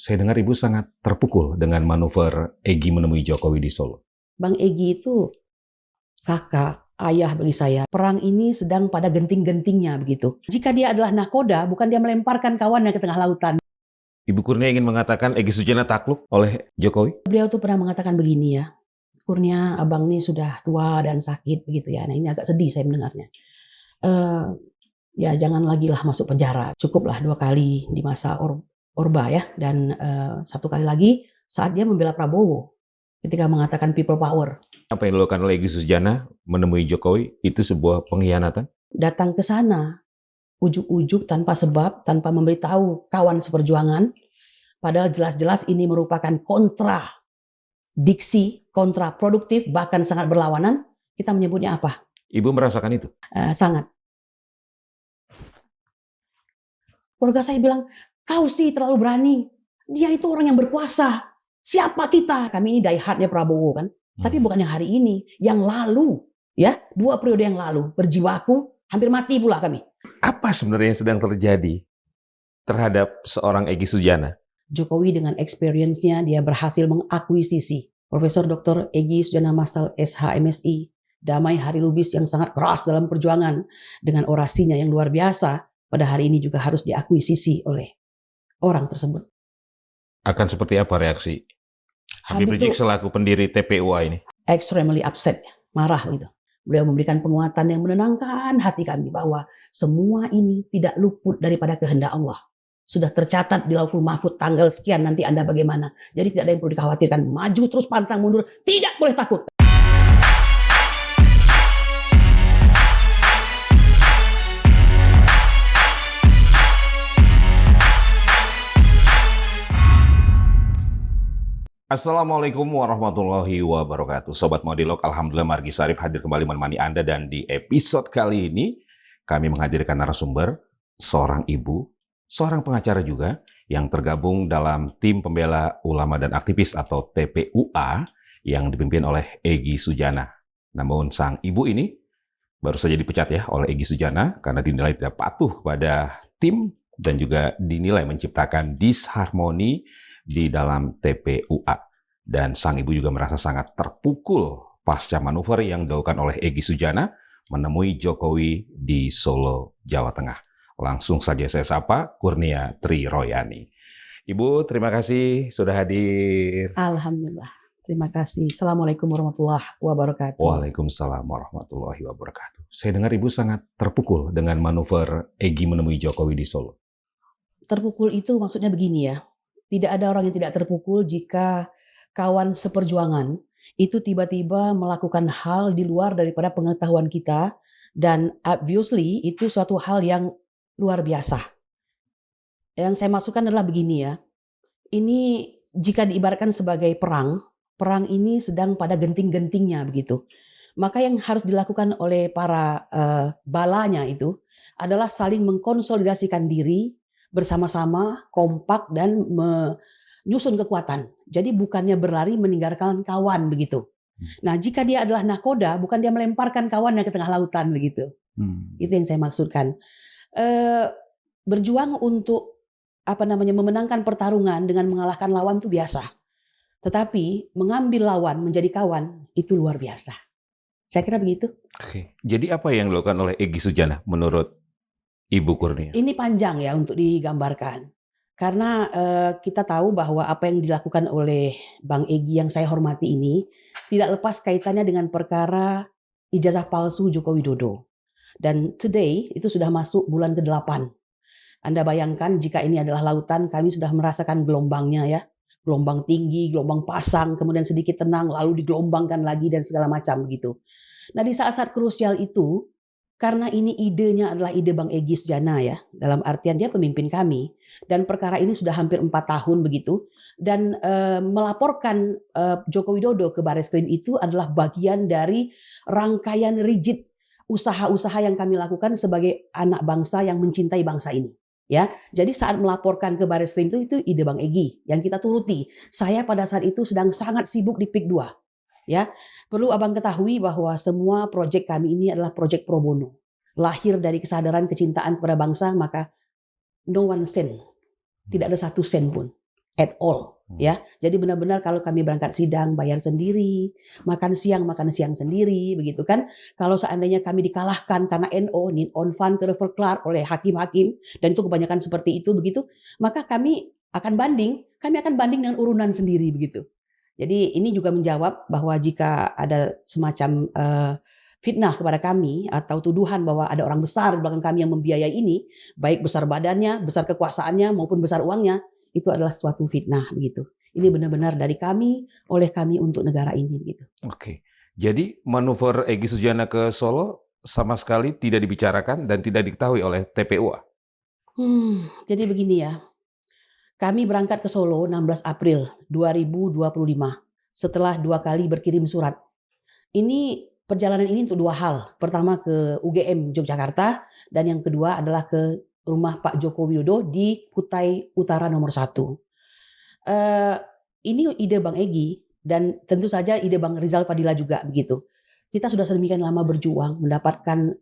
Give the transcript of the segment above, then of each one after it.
Saya dengar Ibu sangat terpukul dengan manuver Egy menemui Jokowi di Solo. Bang Egy itu kakak, ayah bagi saya. Perang ini sedang pada genting-gentingnya begitu. Jika dia adalah nakoda, bukan dia melemparkan kawannya ke tengah lautan. Ibu Kurnia ingin mengatakan Egy Sujana takluk oleh Jokowi? Beliau tuh pernah mengatakan begini ya, Kurnia abang ini sudah tua dan sakit begitu ya. Nah ini agak sedih saya mendengarnya. Ya jangan lagi lah masuk penjara. Cukuplah 2 kali di masa Orba ya. Dan 1 kali lagi saat dia membela Prabowo. Ketika mengatakan people power. Apa yang dilakukan oleh Egy Sujana menemui Jokowi itu sebuah pengkhianatan? Datang ke sana ujuk-ujuk tanpa sebab, tanpa memberitahu kawan seperjuangan, padahal jelas-jelas ini merupakan kontradiksi, kontraproduktif, bahkan sangat berlawanan. Kita menyebutnya apa? Ibu merasakan itu? Sangat. Keluarga saya bilang, kau sih terlalu berani. Dia itu orang yang berkuasa. Siapa kita? Kami ini die hardnya Prabowo kan. Tapi bukan yang hari ini, yang lalu. Ya, 2 periode yang lalu. Berjiwaku, hampir mati pula kami. Apa sebenarnya yang sedang terjadi terhadap seorang Egy Sujana? Jokowi dengan experience-nya dia berhasil mengakuisisi Profesor Dr. Egy Sujana Mastal SH MSI, Damai Hari Lubis yang sangat keras dalam perjuangan dengan orasinya yang luar biasa, pada hari ini juga harus diakuisisi oleh orang tersebut. Akan seperti apa reaksi Habib Rizik selaku pendiri TPUA ini? Extremely upset, marah gitu. Beliau memberikan penguatan yang menenangkan hati kami bahwa semua ini tidak luput daripada kehendak Allah. Sudah tercatat di Lauhul Mahfuz tanggal sekian, nanti Anda bagaimana. Jadi tidak ada yang perlu dikhawatirkan. Maju terus pantang mundur, tidak boleh takut. Assalamualaikum warahmatullahi wabarakatuh. Sobat Modilog, Alhamdulillah Margi Sarif hadir kembali menemani Anda, dan di episode kali ini kami menghadirkan narasumber, seorang ibu, seorang pengacara juga yang tergabung dalam tim pembela ulama dan aktivis atau TPUA yang dipimpin oleh Egy Sujana. Namun sang ibu ini baru saja dipecat ya oleh Egy Sujana karena dinilai tidak patuh kepada tim dan juga dinilai menciptakan disharmoni di dalam TPUA. Dan sang ibu juga merasa sangat terpukul pasca manuver yang dilakukan oleh Egy Sujana menemui Jokowi di Solo, Jawa Tengah. Langsung saja saya sapa Kurnia Tri Royani. Ibu, terima kasih sudah hadir. Alhamdulillah, terima kasih. Assalamualaikum warahmatullahi wabarakatuh. Waalaikumsalam warahmatullahi wabarakatuh. Saya dengar Ibu sangat terpukul dengan manuver Egy menemui Jokowi di Solo. Terpukul itu maksudnya begini ya. Tidak ada orang yang tidak terpukul jika kawan seperjuangan itu tiba-tiba melakukan hal di luar daripada pengetahuan kita, dan obviously itu suatu hal yang luar biasa. Yang saya masukkan adalah begini ya. Ini jika diibaratkan sebagai perang ini sedang pada genting-gentingnya begitu. Maka yang harus dilakukan oleh para balanya itu adalah saling mengkonsolidasikan diri bersama-sama, kompak, dan menyusun kekuatan. Jadi bukannya berlari meninggalkan kawan begitu. Nah jika dia adalah nakoda, bukan dia melemparkan kawannya ke tengah lautan begitu. Itu yang saya maksudkan. Berjuang untuk memenangkan pertarungan dengan mengalahkan lawan itu biasa. Tetapi mengambil lawan menjadi kawan itu luar biasa. Saya kira begitu. Oke. Jadi apa yang dilakukan oleh Egy Sujana menurut Ibu Kurnia? Ini panjang ya untuk digambarkan. Karena kita tahu bahwa apa yang dilakukan oleh Bang Egy yang saya hormati ini tidak lepas kaitannya dengan perkara ijazah palsu Joko Widodo. Dan today itu sudah masuk bulan ke-8. Anda bayangkan jika ini adalah lautan, kami sudah merasakan gelombangnya ya. Gelombang tinggi, gelombang pasang, kemudian sedikit tenang, lalu digelombangkan lagi dan segala macam begitu. Nah di saat-saat krusial itu, karena ini idenya adalah ide Bang Egy Sujana ya, dalam artian dia pemimpin kami, dan perkara ini sudah hampir 4 tahun begitu, dan melaporkan Joko Widodo ke Bareskrim itu adalah bagian dari rangkaian rigid usaha-usaha yang kami lakukan sebagai anak bangsa yang mencintai bangsa ini. Ya, jadi saat melaporkan ke Bareskrim itu ide Bang Egy yang kita turuti. Saya pada saat itu sedang sangat sibuk di PIK 2. Ya, perlu Abang ketahui bahwa semua proyek kami ini adalah proyek pro bono. Lahir dari kesadaran kecintaan kepada bangsa, maka no one cent. Tidak ada 1 sen pun. at all. Ya, jadi benar-benar kalau kami berangkat sidang bayar sendiri, makan siang sendiri, begitu kan? Kalau seandainya kami dikalahkan karena NO, non fan kerevel oleh hakim-hakim, dan itu kebanyakan seperti itu begitu, maka kami akan banding dengan urunan sendiri begitu. Jadi ini juga menjawab bahwa jika ada semacam fitnah kepada kami atau tuduhan bahwa ada orang besar di belakang kami yang membiayai ini, baik besar badannya, besar kekuasaannya maupun besar uangnya, itu adalah suatu fitnah begitu. Ini benar-benar dari kami, oleh kami untuk negara ini begitu. Oke. Jadi manuver Egy Sujana ke Solo sama sekali tidak dibicarakan dan tidak diketahui oleh TPU. Jadi begini ya. Kami berangkat ke Solo 16 April 2025 setelah 2 kali berkirim surat. Perjalanan ini untuk 2 hal. Pertama ke UGM Yogyakarta dan yang kedua adalah ke rumah Pak Joko Widodo di Kutai Utara nomor 1. Ini ide Bang Egy dan tentu saja ide Bang Rizal Fadila juga begitu. Kita sudah sedemikian lama berjuang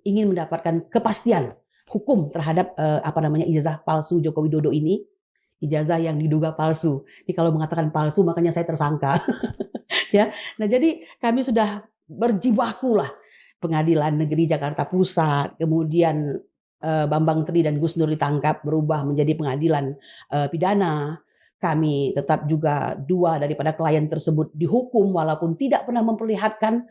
ingin mendapatkan kepastian hukum terhadap ijazah palsu Joko Widodo ini. Ijazah yang diduga palsu. Jadi kalau mengatakan palsu makanya saya tersangka. Ya. Nah, jadi kami sudah berjibaku lah. Pengadilan Negeri Jakarta Pusat, kemudian Bambang Tri dan Gus Nur ditangkap berubah menjadi pengadilan pidana. Kami tetap juga 2 daripada klien tersebut dihukum walaupun tidak pernah memperlihatkan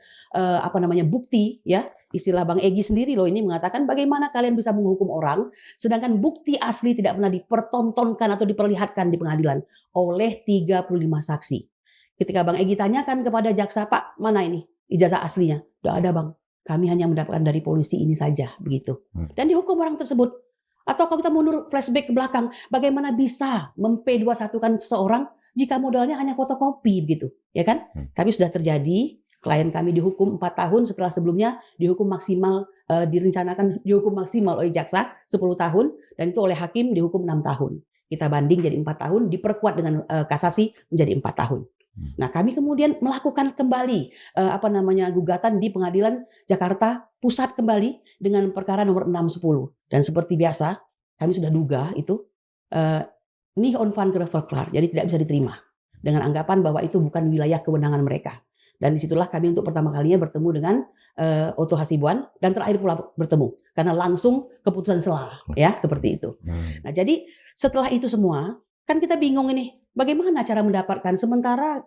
bukti ya. Istilah Bang Egy sendiri loh ini mengatakan bagaimana kalian bisa menghukum orang sedangkan bukti asli tidak pernah dipertontonkan atau diperlihatkan di pengadilan oleh 35 saksi. Ketika Bang Egy tanyakan kepada jaksa, Pak mana ini ijazah aslinya? Tidak ada Bang, kami hanya mendapatkan dari polisi ini saja begitu. Dan dihukum orang tersebut. Atau kalau kita mundur flashback ke belakang, bagaimana bisa mem-P21-kan seseorang jika modalnya hanya fotokopi begitu, ya kan? Tapi sudah terjadi. Klien kami dihukum 4 tahun setelah sebelumnya direncanakan dihukum maksimal oleh jaksa 10 tahun dan itu oleh hakim dihukum 6 tahun. Kita banding jadi 4 tahun, diperkuat dengan kasasi menjadi 4 tahun. Nah, kami kemudian melakukan kembali gugatan di Pengadilan Jakarta Pusat kembali dengan perkara nomor 610. Dan seperti biasa, kami sudah duga itu ini on fan kerevel, jadi tidak bisa diterima dengan anggapan bahwa itu bukan wilayah kewenangan mereka. Dan disitulah kami untuk pertama kalinya bertemu dengan Oto Hasibuan dan terakhir pula bertemu karena langsung keputusan sela ya seperti itu. Nah jadi setelah itu semua kan kita bingung ini bagaimana cara mendapatkan sementara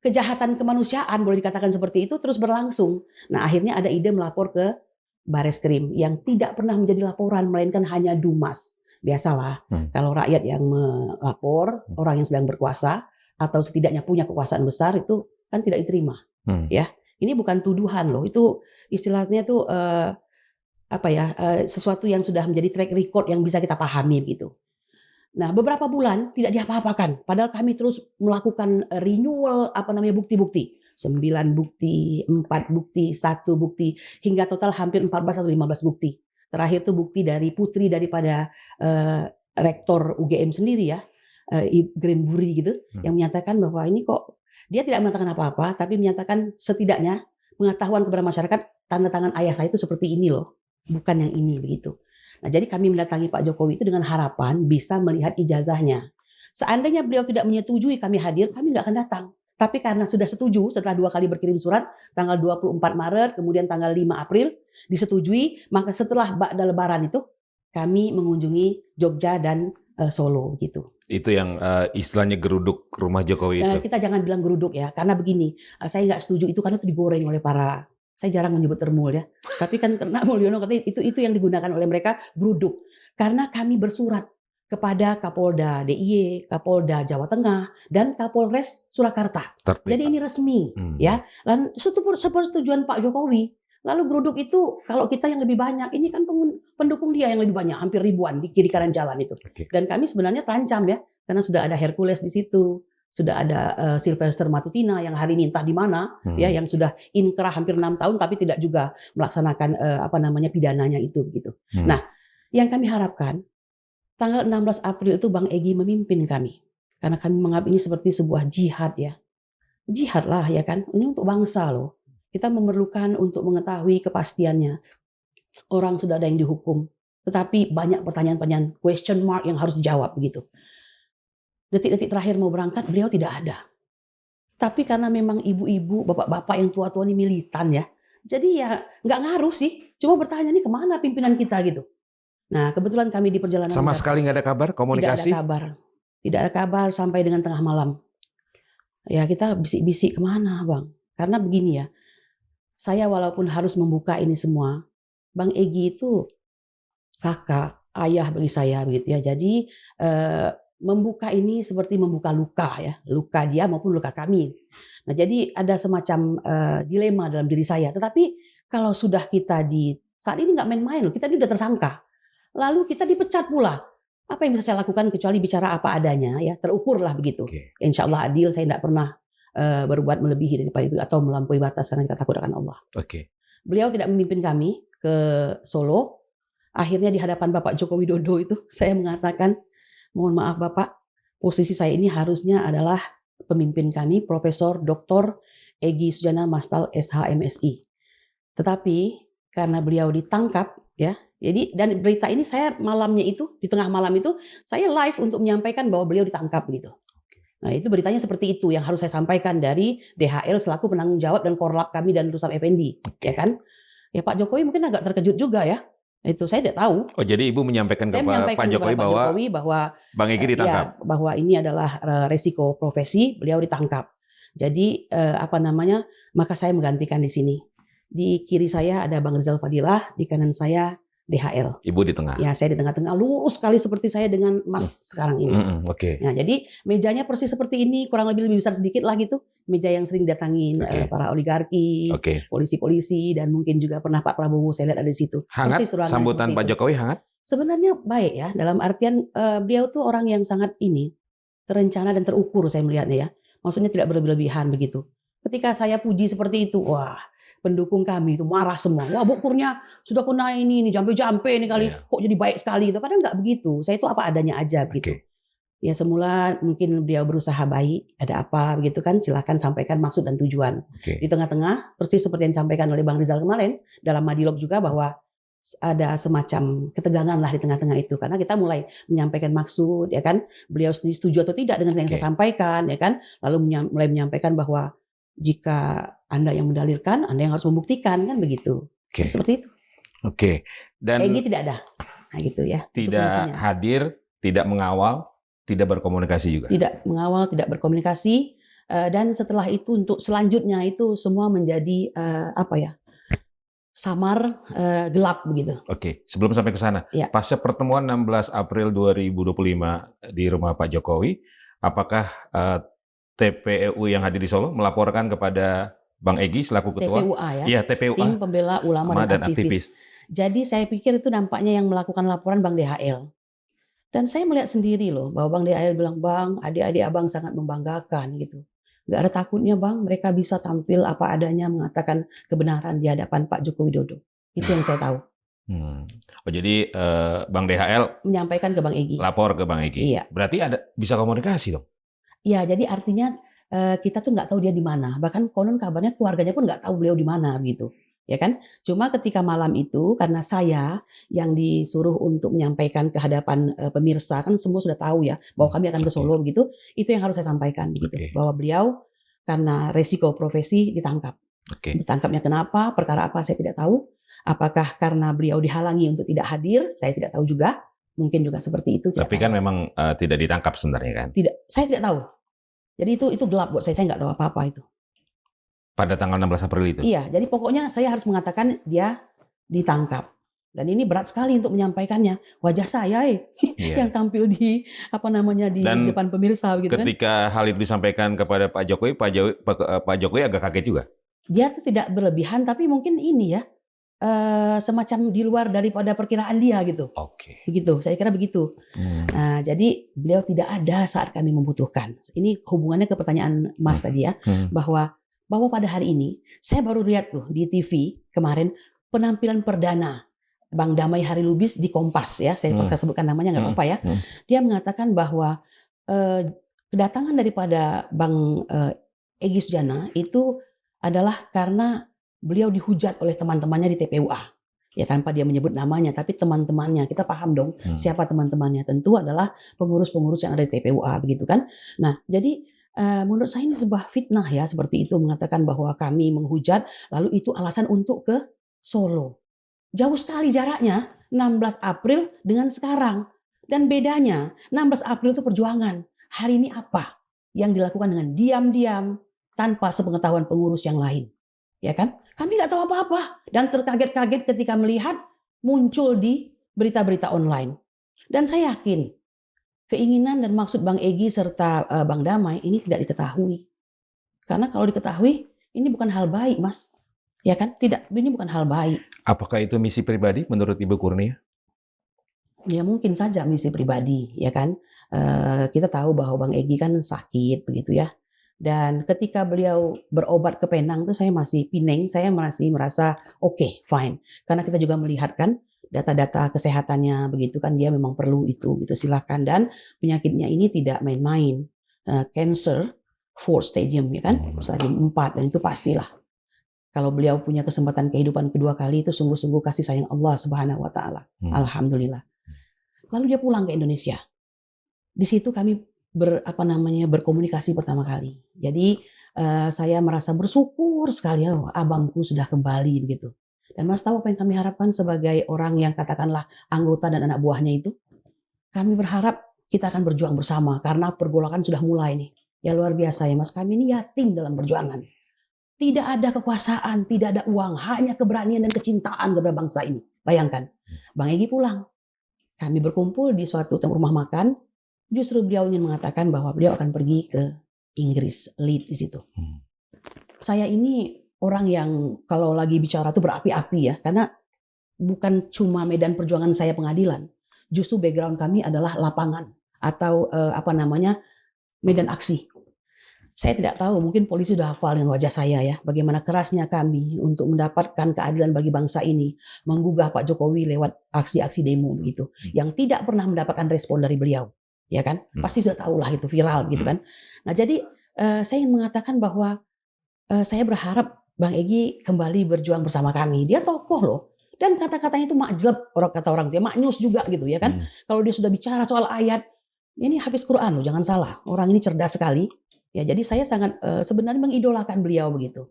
kejahatan kemanusiaan boleh dikatakan seperti itu terus berlangsung. Nah akhirnya ada ide melapor ke Bareskrim yang tidak pernah menjadi laporan melainkan hanya dumas. Biasalah kalau rakyat yang melapor orang yang sedang berkuasa atau setidaknya punya kekuasaan besar itu kan tidak diterima, ya. Ini bukan tuduhan loh, itu istilahnya tuh sesuatu yang sudah menjadi track record yang bisa kita pahami gitu. Nah, beberapa bulan tidak diapa-apakan, padahal kami terus melakukan renewal bukti-bukti, 9 bukti, 4 bukti, 1 bukti, hingga total hampir 14 atau 15 bukti. Terakhir tuh bukti dari putri daripada rektor UGM sendiri ya, Green Buri gitu, yang menyatakan bahwa ini kok dia tidak mengatakan apa-apa, tapi menyatakan setidaknya pengetahuan kepada masyarakat tanda tangan ayah saya itu seperti ini loh, bukan yang ini begitu. Nah, jadi kami mendatangi Pak Jokowi itu dengan harapan bisa melihat ijazahnya. Seandainya beliau tidak menyetujui kami hadir, kami nggak akan datang. Tapi karena sudah setuju setelah 2 kali berkirim surat, tanggal 24 Maret, kemudian tanggal 5 April, disetujui, maka setelah Ba'da Lebaran itu kami mengunjungi Jogja dan Solo gitu. Itu yang istilahnya geruduk rumah Jokowi itu. Kita jangan bilang geruduk ya, karena begini, saya nggak setuju itu karena itu digoreng oleh saya jarang menyebut termul ya, tapi kan karena Mulyono katanya itu yang digunakan oleh mereka geruduk. Karena kami bersurat kepada Kapolda DIY, Kapolda Jawa Tengah, dan Kapolres Surakarta. Jadi ini resmi ya. Dan setujuan Pak Jokowi. Lalu geruduk itu kalau kita yang lebih banyak, ini kan pendukung dia yang lebih banyak, hampir ribuan di kiri kanan jalan itu. Dan kami sebenarnya terancam ya, karena sudah ada Hercules di situ, sudah ada Sylvester Matutina yang hari ini entah di mana, ya, yang sudah inkrah hampir 6 tahun tapi tidak juga melaksanakan pidananya itu begitu. Nah, yang kami harapkan tanggal 16 April itu Bang Egy memimpin kami, karena kami menganggap ini seperti sebuah jihad ya, jihad lah ya kan, ini untuk bangsa loh. Kita memerlukan untuk mengetahui kepastiannya. Orang sudah ada yang dihukum, tetapi banyak pertanyaan-pertanyaan question mark yang harus dijawab begitu. detik-detik terakhir mau berangkat beliau tidak ada. Tapi karena memang ibu-ibu, bapak-bapak yang tua-tua ini militan ya, jadi ya nggak ngaruh sih. Cuma bertanya nih kemana pimpinan kita gitu. Nah kebetulan kami di perjalanan Sama mendarat, sekali nggak ada kabar tidak ada komunikasi? kabar. Tidak ada kabar sampai dengan tengah malam. Ya kita bisik-bisik kemana Bang. Karena begini ya, saya walaupun harus membuka ini semua, Bang Egy itu kakak, ayah bagi saya begitu ya. Jadi membuka ini seperti membuka luka ya, luka dia maupun luka kami. Nah jadi ada semacam dilema dalam diri saya. Tetapi kalau sudah kita saat ini nggak main-main loh, kita ini udah tersangka. Lalu kita dipecat pula. Apa yang bisa saya lakukan kecuali bicara apa adanya ya, terukur lah begitu. Oke. Insya Allah adil, saya tidak pernah berbuat melebihi daripada itu atau melampaui batas karena kita takut akan Allah. Oke. Beliau tidak memimpin kami ke Solo. Akhirnya di hadapan Bapak Joko Widodo itu saya mengatakan, mohon maaf Bapak, posisi saya ini harusnya adalah pemimpin kami, Profesor Dr. Egy Sujana Mastal SHMSI. Tetapi karena beliau ditangkap ya, jadi dan berita ini saya malamnya itu di tengah malam itu saya live untuk menyampaikan bahwa beliau ditangkap gitu. Nah itu beritanya seperti itu yang harus saya sampaikan dari DHL selaku penanggung jawab dan korlap kami dan Rusam Effendi, ya kan? Ya Pak Jokowi mungkin agak terkejut juga ya. Itu saya tidak tahu. Oh jadi Ibu menyampaikan Saya kepada menyampaikan Pak Jokowi kepada Pak Jokowi bahwa Bang Egy ditangkap. ya, bahwa ini adalah resiko profesi, beliau ditangkap. Jadi maka saya menggantikan di sini. Di kiri saya ada Bang Rizal Fadilah, di kanan saya DHL. Ibu di tengah. Ya saya di tengah-tengah, lurus sekali seperti saya dengan Mas sekarang ini. Oke. Nah jadi mejanya persis seperti ini, kurang lebih besar sedikit lah gitu. Meja yang sering datangin para oligarki, polisi-polisi, dan mungkin juga pernah Pak Prabowo saya lihat ada di situ. Hangat sambutan Pak Jokowi hangat? Sebenarnya baik ya, dalam artian beliau tuh orang yang sangat terencana dan terukur saya melihatnya ya. Maksudnya tidak berlebihan begitu. Ketika saya puji seperti itu, wah pendukung kami itu marah semua. Wah bukurnya sudah kena ini jampe-jampe ini kali, kok jadi baik sekali itu. Padahal nggak begitu. Saya itu apa adanya aja gitu. Ya semula mungkin beliau berusaha baik, ada apa begitu kan, silahkan sampaikan maksud dan tujuan. Di tengah-tengah, persis seperti yang disampaikan oleh Bang Rizal kemarin, dalam Madilog juga bahwa ada semacam ketegangan lah di tengah-tengah itu. Karena kita mulai menyampaikan maksud, ya kan, beliau setuju atau tidak dengan yang saya sampaikan, ya kan, lalu mulai menyampaikan bahwa jika Anda yang mendalilkan, Anda yang harus membuktikan, kan begitu. Seperti itu. Dan Egy tidak ada. Nah gitu ya. Tidak hadir, tidak mengawal, tidak berkomunikasi juga. Tidak mengawal, tidak berkomunikasi, dan setelah itu untuk selanjutnya itu semua menjadi samar, gelap begitu. Sebelum sampai ke sana, pasca pertemuan 16 April 2025 di rumah Pak Jokowi, apakah TPUI yang hadir di Solo melaporkan kepada Bang Egy selaku ketua? TPUA ya. Iya, TPUA. Tim Pembela Ulama dan Aktivis. Jadi saya pikir itu nampaknya yang melakukan laporan Bang DHL. Dan saya melihat sendiri loh bahwa Bang DHL bilang, Bang, adik-adik abang sangat membanggakan gitu. Gak ada takutnya Bang, mereka bisa tampil apa adanya mengatakan kebenaran di hadapan Pak Joko Widodo. Itu yang saya tahu. Jadi Bang DHL menyampaikan ke Bang Egy. Lapor ke Bang Egy. Iya. Berarti bisa komunikasi dong? Iya, jadi artinya kita tuh nggak tahu dia di mana. Bahkan konon kabarnya keluarganya pun nggak tahu beliau di mana gitu. Ya kan? Cuma ketika malam itu karena saya yang disuruh untuk menyampaikan ke hadapan pemirsa, kan semua sudah tahu ya bahwa kami akan ke Solo gitu. Itu yang harus saya sampaikan gitu. Bahwa beliau karena resiko profesi ditangkap. Ditangkapnya kenapa? Perkara apa saya tidak tahu. Apakah karena beliau dihalangi untuk tidak hadir? Saya tidak tahu juga. Mungkin juga seperti itu. Tapi kan memang tidak ditangkap sebenarnya kan? Tidak, saya tidak tahu. Jadi itu gelap buat saya nggak tahu apa-apa itu. Pada tanggal 16 April itu? Iya, jadi pokoknya saya harus mengatakan dia ditangkap. Dan ini berat sekali untuk menyampaikannya. Wajah saya yang tampil di depan pemirsa begitu kan. Ketika hal itu disampaikan kepada Pak Jokowi, Pak Jokowi agak kaget juga. Dia tuh tidak berlebihan tapi mungkin ini ya semacam di luar daripada perkiraan dia gitu. Begitu, saya kira begitu. Nah, jadi beliau tidak ada saat kami membutuhkan. Ini hubungannya ke pertanyaan Mas tadi ya, bahwa pada hari ini saya baru lihat tuh di TV kemarin penampilan perdana Bang Damai Harilubis di Kompas ya, saya paksa sebutkan namanya nggak apa-apa ya. Dia mengatakan bahwa kedatangan daripada Bang Egy Sujana itu adalah karena beliau dihujat oleh teman-temannya di TPUA. Ya tanpa dia menyebut namanya, tapi teman-temannya. Kita paham dong siapa teman-temannya. Tentu adalah pengurus-pengurus yang ada di TPUA begitu kan. Nah, jadi menurut saya ini sebuah fitnah ya seperti itu mengatakan bahwa kami menghujat lalu itu alasan untuk ke Solo. Jauh sekali jaraknya 16 April dengan sekarang. Dan bedanya 16 April itu perjuangan. Hari ini apa yang dilakukan dengan diam-diam tanpa sepengetahuan pengurus yang lain. Ya kan? Kami nggak tahu apa-apa dan terkaget-kaget ketika melihat muncul di berita-berita online. Dan saya yakin keinginan dan maksud Bang Egy serta Bang Damai ini tidak diketahui. Karena kalau diketahui ini bukan hal baik, Mas. Ya kan? Tidak, ini bukan hal baik. Apakah itu misi pribadi menurut Ibu Kurnia? Ya mungkin saja misi pribadi, ya kan. Kita tahu bahwa Bang Egy kan sakit begitu ya. Dan ketika beliau berobat ke Penang tuh saya masih Pineng, saya masih merasa oke, fine. Karena kita juga melihat kan data-data kesehatannya begitu kan dia memang perlu itu gitu silakan dan penyakitnya ini tidak main-main. Cancer 4 stadium ya kan, stadium 4 dan itu pastilah. Kalau beliau punya kesempatan kehidupan kedua kali itu sungguh-sungguh kasih sayang Allah Subhanahu wa taala. Alhamdulillah. Lalu dia pulang ke Indonesia. Di situ kami berkomunikasi pertama kali. Jadi saya merasa bersyukur sekali oh, abangku sudah kembali begitu. Dan Mas tahu apa yang kami harapkan sebagai orang yang katakanlah anggota dan anak buahnya itu? Kami berharap kita akan berjuang bersama karena pergolakan sudah mulai nih. Ya luar biasa ya Mas, kami ini yatim dalam perjuangan. Tidak ada kekuasaan, tidak ada uang, hanya keberanian dan kecintaan kepada bangsa ini. Bayangkan, Bang Egy pulang. Kami berkumpul di suatu rumah makan. Justru beliau ingin mengatakan bahwa beliau akan pergi ke Inggris, lead di situ. Saya ini orang yang kalau lagi bicara tuh berapi-api ya, karena bukan cuma medan perjuangan saya pengadilan, justru background kami adalah lapangan atau medan aksi. Saya tidak tahu, mungkin polisi sudah hafal dengan wajah saya ya, bagaimana kerasnya kami untuk mendapatkan keadilan bagi bangsa ini, menggugah Pak Jokowi lewat aksi-aksi demo begitu, yang tidak pernah mendapatkan respon dari beliau. Ya kan, pasti sudah tahu lah itu viral gitu kan. Nah jadi saya ingin mengatakan bahwa saya berharap Bang Egy kembali berjuang bersama kami. Dia tokoh loh, dan kata-katanya itu makjleb, kata orang dia maknyus juga gitu ya kan. Kalau dia sudah bicara soal ayat, ini habis Quran loh, jangan salah. Orang ini cerdas sekali. Ya jadi saya sangat sebenarnya mengidolakan beliau begitu.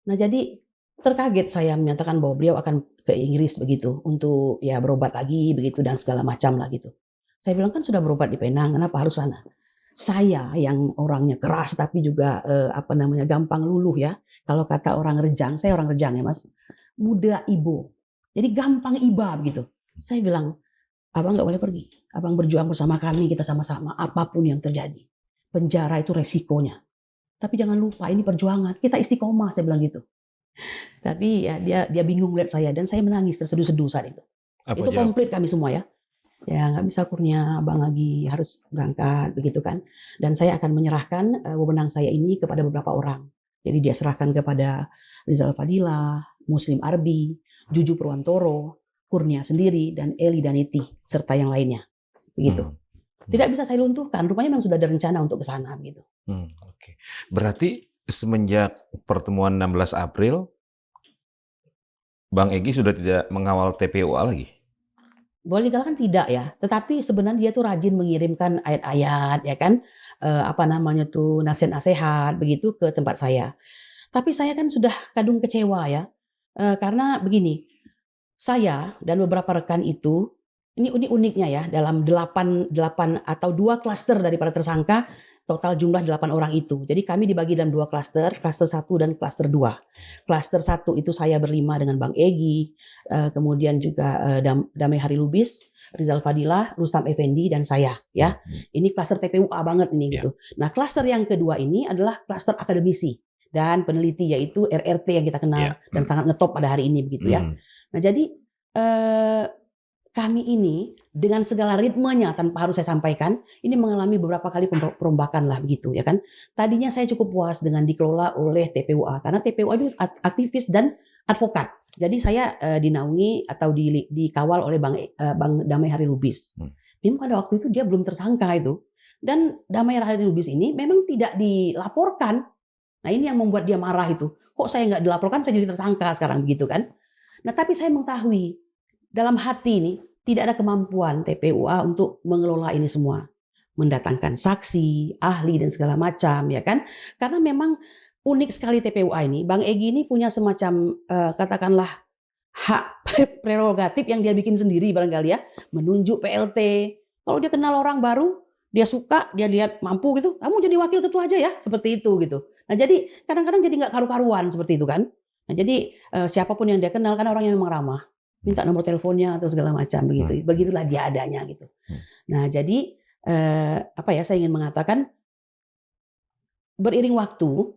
Nah jadi terkaget saya menyatakan bahwa beliau akan ke Inggris begitu untuk ya berobat lagi begitu dan segala macam lah gitu. Saya bilang kan sudah berobat di Penang, kenapa harus sana? Saya yang orangnya keras tapi juga gampang luluh ya. Kalau kata orang Rejang, saya orang Rejang ya Mas. Muda ibu. Jadi gampang iba begitu. Saya bilang, abang nggak boleh pergi. Abang berjuang bersama kami, kita sama-sama apapun yang terjadi. Penjara itu resikonya. Tapi jangan lupa ini perjuangan. Kita istiqomah, saya bilang gitu. Tapi ya dia bingung lihat saya dan saya menangis terseduh-seduh saat itu. Itu komplit kami semua ya. Ya nggak bisa Kurnia, abang lagi harus berangkat begitu kan. Dan saya akan menyerahkan wewenang saya ini kepada beberapa orang. Jadi dia serahkan kepada Rizal Fadilah, Muslim Arbi, Juju Purwantoro, Kurnia sendiri, dan Eli Daniti, serta yang lainnya. Begitu. Tidak bisa saya lunturkan, rupanya memang sudah ada rencana untuk ke sana begitu. Oke. Berarti semenjak pertemuan 16 April, Bang Egy sudah tidak mengawal TPUA lagi? Boleh dikatakan tidak ya, tetapi sebenarnya dia tuh rajin mengirimkan ayat-ayat ya kan, nasihat-nasihat begitu ke tempat saya. Tapi saya kan sudah kadung kecewa ya, karena begini, saya dan beberapa rekan itu, ini uniknya ya dalam 8 atau 2 klaster daripada tersangka, total jumlah 8 orang itu. Jadi kami dibagi dalam 2 klaster 1 dan klaster 2. Klaster 1 itu saya berlima dengan Bang Egy, kemudian juga Damai Hari Lubis, Rizal Fadilah, Rustam Effendi, dan saya ya. Ini klaster TPUA banget ini gitu. Nah klaster yang kedua ini adalah klaster akademisi dan peneliti yaitu RRT yang kita kenal dan sangat ngetop pada hari ini begitu ya. Nah jadi kami ini dengan segala ritmenya tanpa harus saya sampaikan, ini mengalami beberapa kali perombakan lah begitu ya kan. Tadinya saya cukup puas dengan dikelola oleh TPUA karena TPUA itu aktivis dan advokat. Jadi saya dinaungi atau dikawal oleh Bang Damai Hari Lubis. Memang pada waktu itu dia belum tersangka itu. Dan Damai Hari Lubis ini memang tidak dilaporkan. Nah ini yang membuat dia marah itu. Kok saya nggak dilaporkan, saya jadi tersangka sekarang begitu kan. Nah, tapi saya mengetahui dalam hati ini tidak ada kemampuan TPUA untuk mengelola ini semua. Mendatangkan saksi, ahli dan segala macam, ya kan? Karena memang unik sekali TPUA ini. Bang Egy ini punya semacam katakanlah hak prerogatif yang dia bikin sendiri barangkali ya, menunjuk PLT. Kalau dia kenal orang baru, dia suka, dia lihat mampu gitu, kamu jadi wakil ketua aja ya, seperti itu gitu. Nah jadi kadang-kadang jadi nggak karu-karuan seperti itu kan. Nah jadi siapapun yang dia kenal kan orang yang memang ramah, minta nomor teleponnya atau segala macam begitu. Begitulah dia adanya gitu. Nah jadi apa ya, saya ingin mengatakan beriring waktu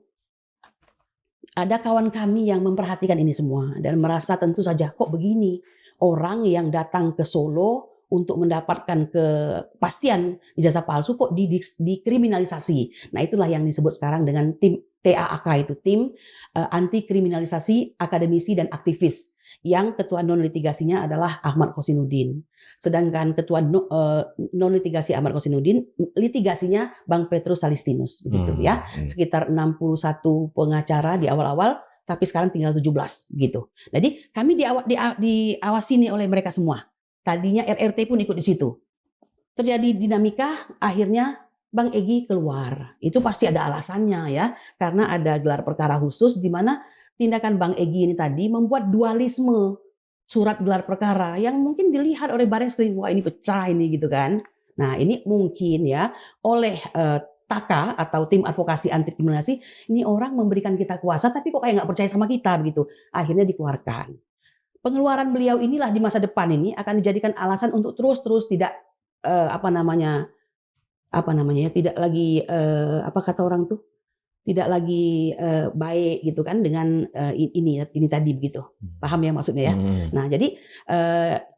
ada kawan kami yang memperhatikan ini semua dan merasa tentu saja kok begini orang yang datang ke Solo untuk mendapatkan kepastian ijazah palsu kok dikriminalisasi. Nah itulah yang disebut sekarang dengan tim TAAK, itu tim anti kriminalisasi akademisi dan aktivis, yang ketua non litigasinya adalah Ahmad Khosinuddin. Sedangkan ketua non litigasi Ahmad Khosinuddin, litigasinya Bang Petrus Salistinus begitu ya. Sekitar 61 pengacara di awal-awal, tapi sekarang tinggal 17 gitu. Jadi kami diawasi nih oleh mereka semua. Tadinya RRT pun ikut di situ. Terjadi dinamika, akhirnya Bang Egy keluar. Itu pasti ada alasannya ya, karena ada gelar perkara khusus di mana tindakan Bang Egy ini tadi membuat dualisme surat gelar perkara yang mungkin dilihat oleh Bareskrim, wah ini pecah ini gitu kan. Nah ini mungkin ya oleh TAKA atau tim advokasi anti kriminalisasi, ini orang memberikan kita kuasa tapi kok kayak nggak percaya sama kita begitu. Akhirnya dikeluarkan. Pengeluaran beliau inilah di masa depan ini akan dijadikan alasan untuk terus tidak tidak lagi apa kata orang tuh, tidak lagi baik gitu kan dengan ini tadi begitu. Paham ya maksudnya ya? Nah, jadi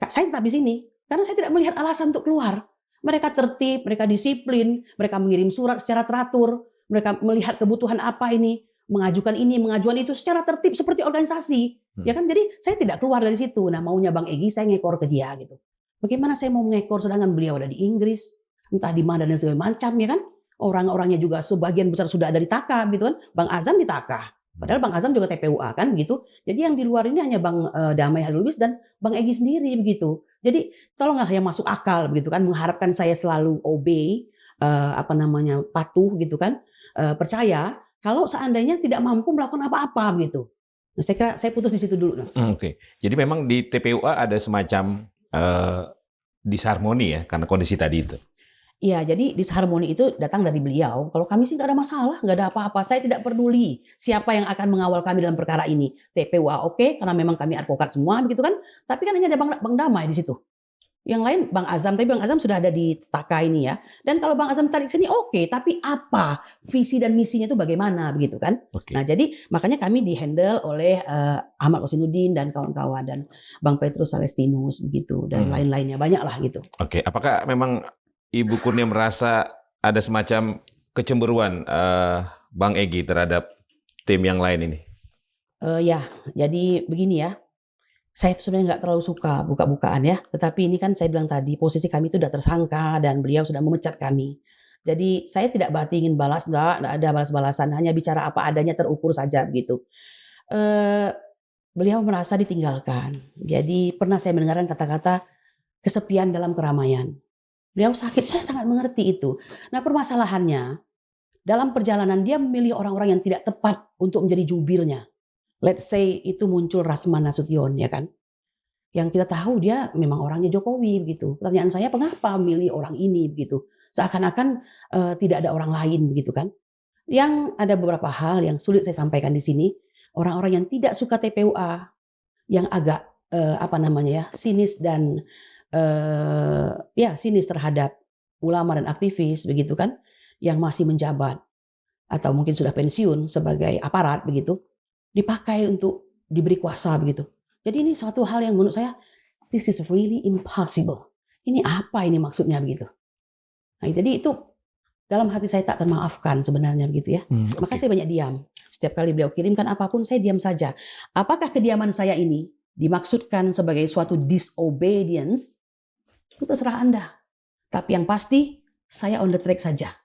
saya tetap di sini karena saya tidak melihat alasan untuk keluar. Mereka tertib, mereka disiplin, mereka mengirim surat secara teratur, mereka melihat kebutuhan apa ini, mengajukan ini, mengajukan itu secara tertib seperti organisasi. Ya kan? Jadi saya tidak keluar dari situ. Nah, maunya Bang Egy saya ngekor ke dia gitu. Bagaimana saya mau mengekor sedangkan beliau ada di Inggris, entah di mana dan segala macam ya kan? Orang-orangnya juga sebagian besar sudah ada di TAKA gitu kan. Bang Azam di TAKA. Padahal Bang Azam juga TPUA kan gitu. Jadi yang di luar ini hanya Bang Damai Halubis dan Bang Egy sendiri begitu. Jadi tolonglah yang masuk akal begitu kan, mengharapkan saya selalu obey, patuh gitu kan, percaya kalau seandainya tidak mampu melakukan apa-apa gitu. Nah, saya kira saya putus di situ dulu, Mas. Oke. Jadi memang di TPUA ada semacam disharmoni ya karena kondisi tadi itu. Iya, jadi disharmoni itu datang dari beliau. Kalau kami sih nggak ada masalah, nggak ada apa-apa. Saya tidak peduli siapa yang akan mengawal kami dalam perkara ini. TPUA oke, karena memang kami advokat semua, begitu kan. Tapi kan hanya ada Bang Damai di situ. Yang lain Bang Azam, tapi Bang Azam sudah ada di TAKA ini ya. Dan kalau Bang Azam tarik sini oke, tapi apa visi dan misinya itu bagaimana, begitu kan. Oke. Nah jadi makanya kami dihandle oleh Ahmad Khosinuddin dan kawan-kawan, dan Bang Petrus Salistinus begitu, dan lain-lainnya, banyak lah gitu. Oke, apakah memang Ibu Kurnia merasa ada semacam kecemburuan Bang Egy terhadap tim yang lain ini? Ya, jadi begini ya. Saya itu sebenarnya nggak terlalu suka buka-bukaan ya. Tetapi ini kan saya bilang tadi, posisi kami itu sudah tersangka dan beliau sudah memecat kami. Jadi saya tidak berarti ingin balas, nggak ada balas-balasan. Hanya bicara apa adanya, terukur saja begitu. Beliau merasa ditinggalkan. Jadi pernah saya mendengarkan kata-kata kesepian dalam keramaian. Beliau sakit, saya sangat mengerti itu. Nah permasalahannya, dalam perjalanan dia memilih orang-orang yang tidak tepat untuk menjadi jubirnya. Let's say itu muncul Rasman Nasution ya kan. Yang kita tahu dia memang orangnya Jokowi begitu. Pertanyaan saya, kenapa milih orang ini begitu? Seakan-akan tidak ada orang lain begitu kan. Yang ada beberapa hal yang sulit saya sampaikan di sini. Orang-orang yang tidak suka TPUA, yang agak sinis dan sinis terhadap ulama dan aktivis begitu kan, yang masih menjabat atau mungkin sudah pensiun sebagai aparat begitu, dipakai untuk diberi kuasa begitu. Jadi ini suatu hal yang menurut saya, this is really impossible. Ini apa ini maksudnya begitu. Nah, jadi itu dalam hati saya tak termaafkan sebenarnya begitu ya. Maka saya banyak diam. Setiap kali beliau kirimkan apapun saya diam saja. Apakah kediaman saya ini dimaksudkan sebagai suatu disobedience? Itu terserah Anda. Tapi yang pasti saya on the track saja.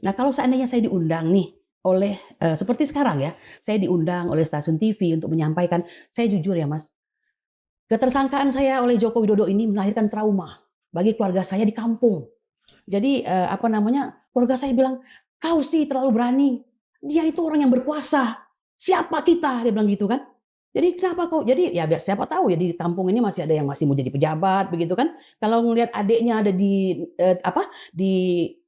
Nah kalau seandainya saya diundang nih oleh seperti sekarang ya, saya diundang oleh stasiun TV untuk menyampaikan, saya jujur ya Mas, Ketersangkaan saya oleh Joko Widodo ini melahirkan trauma bagi keluarga saya di kampung. Jadi keluarga saya bilang, kau sih terlalu berani. Dia itu orang yang berkuasa. Siapa kita? Dia bilang gitu kan. Jadi kenapa kau? Jadi ya siapa tahu ya di kampung ini masih ada yang masih mau jadi pejabat begitu kan. Kalau ngelihat adiknya ada di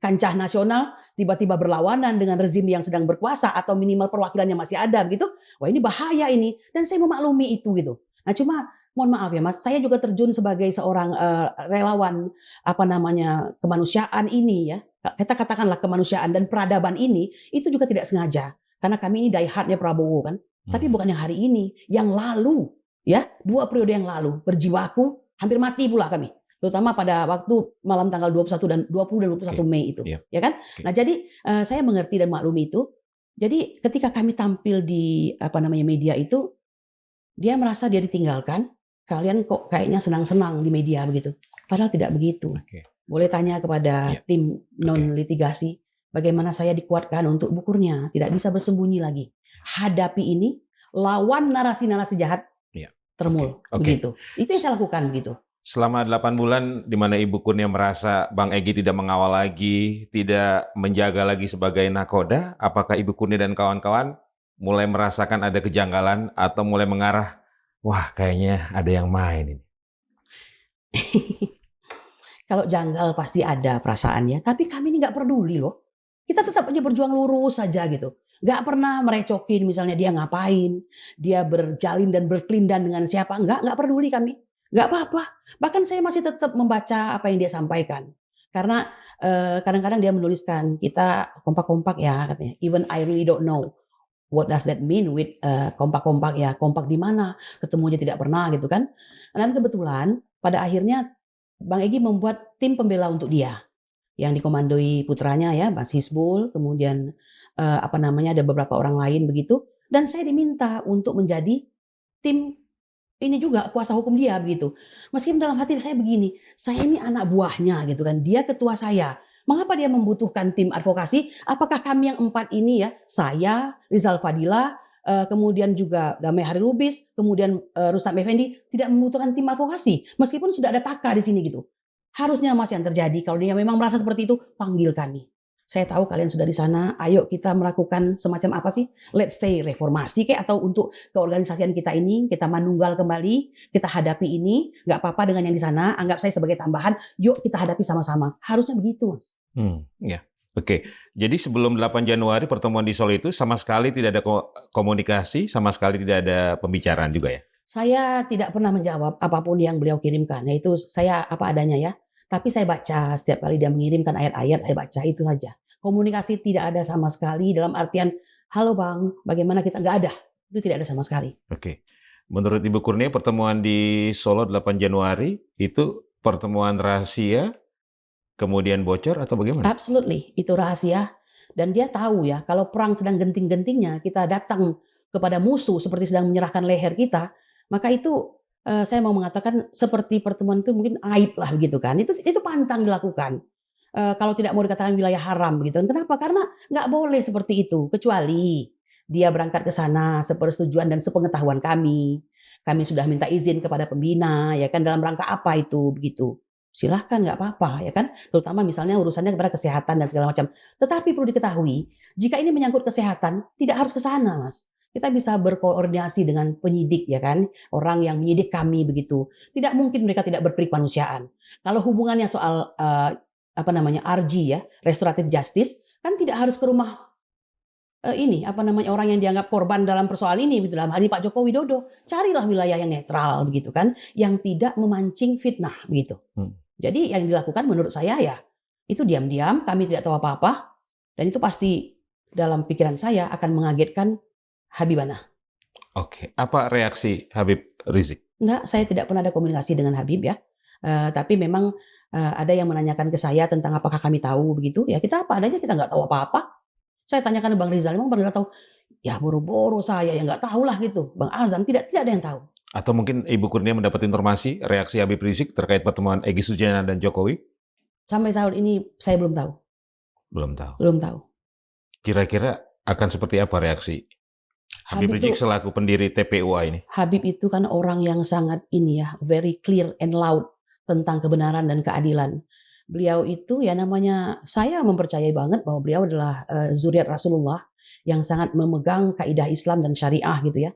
kancah nasional tiba-tiba berlawanan dengan rezim yang sedang berkuasa atau minimal perwakilannya masih ada begitu. Wah ini bahaya ini. Dan saya memaklumi itu gitu. Nah cuma mohon maaf ya Mas, saya juga terjun sebagai seorang relawan kemanusiaan ini ya. Kita katakanlah kemanusiaan dan peradaban ini itu juga tidak sengaja. Karena kami ini die hardnya Prabowo kan. Tapi bukan yang hari ini, yang lalu ya, 2 periode yang lalu berjibaku hampir mati pula kami. Terutama pada waktu malam tanggal 21 dan 20 dan 21 Mei itu, ya kan? Nah, jadi saya mengerti dan maklumi itu. Jadi ketika kami tampil di media itu, dia merasa dia ditinggalkan. Kalian kok kayaknya senang-senang di media begitu. Padahal tidak begitu. Boleh tanya kepada tim non litigasi bagaimana saya dikuatkan untuk bukurnya, tidak bisa bersembunyi lagi. Hadapi ini, lawan narasi-narasi jahat, termul, begitu. Itu yang saya lakukan begitu. Selama 8 bulan di mana Ibu Kurnia merasa Bang Egy tidak mengawal lagi, tidak menjaga lagi sebagai nakoda, apakah Ibu Kurnia dan kawan-kawan mulai merasakan ada kejanggalan atau mulai mengarah, wah kayaknya ada yang main ini? Kalau janggal pasti ada perasaannya, tapi kami ini nggak peduli loh. Kita tetap aja berjuang lurus saja gitu. Nggak pernah merecokin misalnya dia ngapain, dia berjalin dan berkelindan dengan siapa, nggak peduli kami. Nggak apa-apa. Bahkan saya masih tetap membaca apa yang dia sampaikan. Karena kadang-kadang dia menuliskan, kita kompak-kompak ya katanya. Even I really don't know what does that mean with kompak-kompak ya. Kompak di mana? Ketemu aja tidak pernah gitu kan. Dan kebetulan pada akhirnya Bang Egy membuat tim pembela untuk dia. Yang dikomandoi putranya ya, Mas Hisbul, kemudian ada beberapa orang lain begitu, dan saya diminta untuk menjadi tim ini juga kuasa hukum dia begitu. Meskipun dalam hati saya begini, saya ini anak buahnya gitu kan, dia ketua saya. Mengapa dia membutuhkan tim advokasi? Apakah kami yang 4 ini ya, saya, Rizal Fadila, kemudian juga Damai Hari Lubis, kemudian Rustam Effendi tidak membutuhkan tim advokasi, meskipun sudah ada Taka di sini gitu. Harusnya Mas yang terjadi, kalau dia memang merasa seperti itu, panggil kami. Saya tahu kalian sudah di sana, ayo kita melakukan semacam apa sih? Let's say reformasi kayak atau untuk keorganisasian kita ini, kita manunggal kembali, kita hadapi ini, nggak apa-apa dengan yang di sana, anggap saya sebagai tambahan, yuk kita hadapi sama-sama. Harusnya begitu, Mas. Ya. Oke, jadi sebelum 8 Januari pertemuan di Solo itu sama sekali tidak ada komunikasi, sama sekali tidak ada pembicaraan juga ya? Saya tidak pernah menjawab apapun yang beliau kirimkan, yaitu saya apa adanya ya. Tapi saya baca setiap kali dia mengirimkan ayat-ayat, saya baca itu saja. Komunikasi tidak ada sama sekali dalam artian, halo Bang, bagaimana kita? Nggak ada. Itu tidak ada sama sekali. Oke. Menurut Ibu Kurnia, pertemuan di Solo 8 Januari itu pertemuan rahasia, kemudian bocor atau bagaimana? Absolutely, itu rahasia. Dan dia tahu ya, kalau perang sedang genting-gentingnya, kita datang kepada musuh seperti sedang menyerahkan leher kita, maka itu saya mau mengatakan seperti pertemuan itu mungkin aib lah begitu kan. Itu pantang dilakukan. Kalau tidak mau dikatakan wilayah haram begitu. Kenapa? Karena nggak boleh seperti itu. Kecuali dia berangkat ke sana sepersetujuan dan sepengetahuan kami. Kami sudah minta izin kepada pembina, ya kan dalam rangka apa itu begitu. Silahkan nggak apa-apa ya kan. Terutama misalnya urusannya kepada kesehatan dan segala macam. Tetapi perlu diketahui, jika ini menyangkut kesehatan, tidak harus ke sana Mas. Kita bisa berkoordinasi dengan penyidik ya kan, orang yang menyidik kami begitu. Tidak mungkin mereka tidak berperik manusiaan. Kalau hubungannya soal RG ya, restoratif justice, kan tidak harus ke rumah orang yang dianggap korban dalam persoalan ini gitu. Dalam hal ini Pak Joko Widodo, carilah wilayah yang netral begitu kan, yang tidak memancing fitnah begitu. Jadi yang dilakukan menurut saya ya itu diam-diam, kami tidak tahu apa-apa, dan itu pasti dalam pikiran saya akan mengagetkan Habibana. Oke, apa reaksi Habib Rizik? Enggak, saya tidak pernah ada komunikasi dengan Habib ya. Tapi memang ada yang menanyakan ke saya tentang apakah kami tahu begitu. Ya kita apa adanya, kita nggak tahu apa-apa. Saya tanyakan ke Bang Rizal, memang Bang Rizal tahu? Ya boro-boro saya yang nggak tahu lah gitu. Bang Azam tidak ada yang tahu. Atau mungkin Ibu Kurnia mendapat informasi reaksi Habib Rizik terkait pertemuan Egy Sujana dan Jokowi? Sampai tahun ini saya belum tahu. Belum tahu. Belum tahu. Kira-kira akan seperti apa reaksi Habib Habib Rizik itu selaku pendiri TPUA ini. Habib itu kan orang yang sangat ini ya, very clear and loud tentang kebenaran dan keadilan. Beliau itu ya namanya saya mempercayai banget bahwa beliau adalah zuriat Rasulullah yang sangat memegang kaidah Islam dan syariah gitu ya.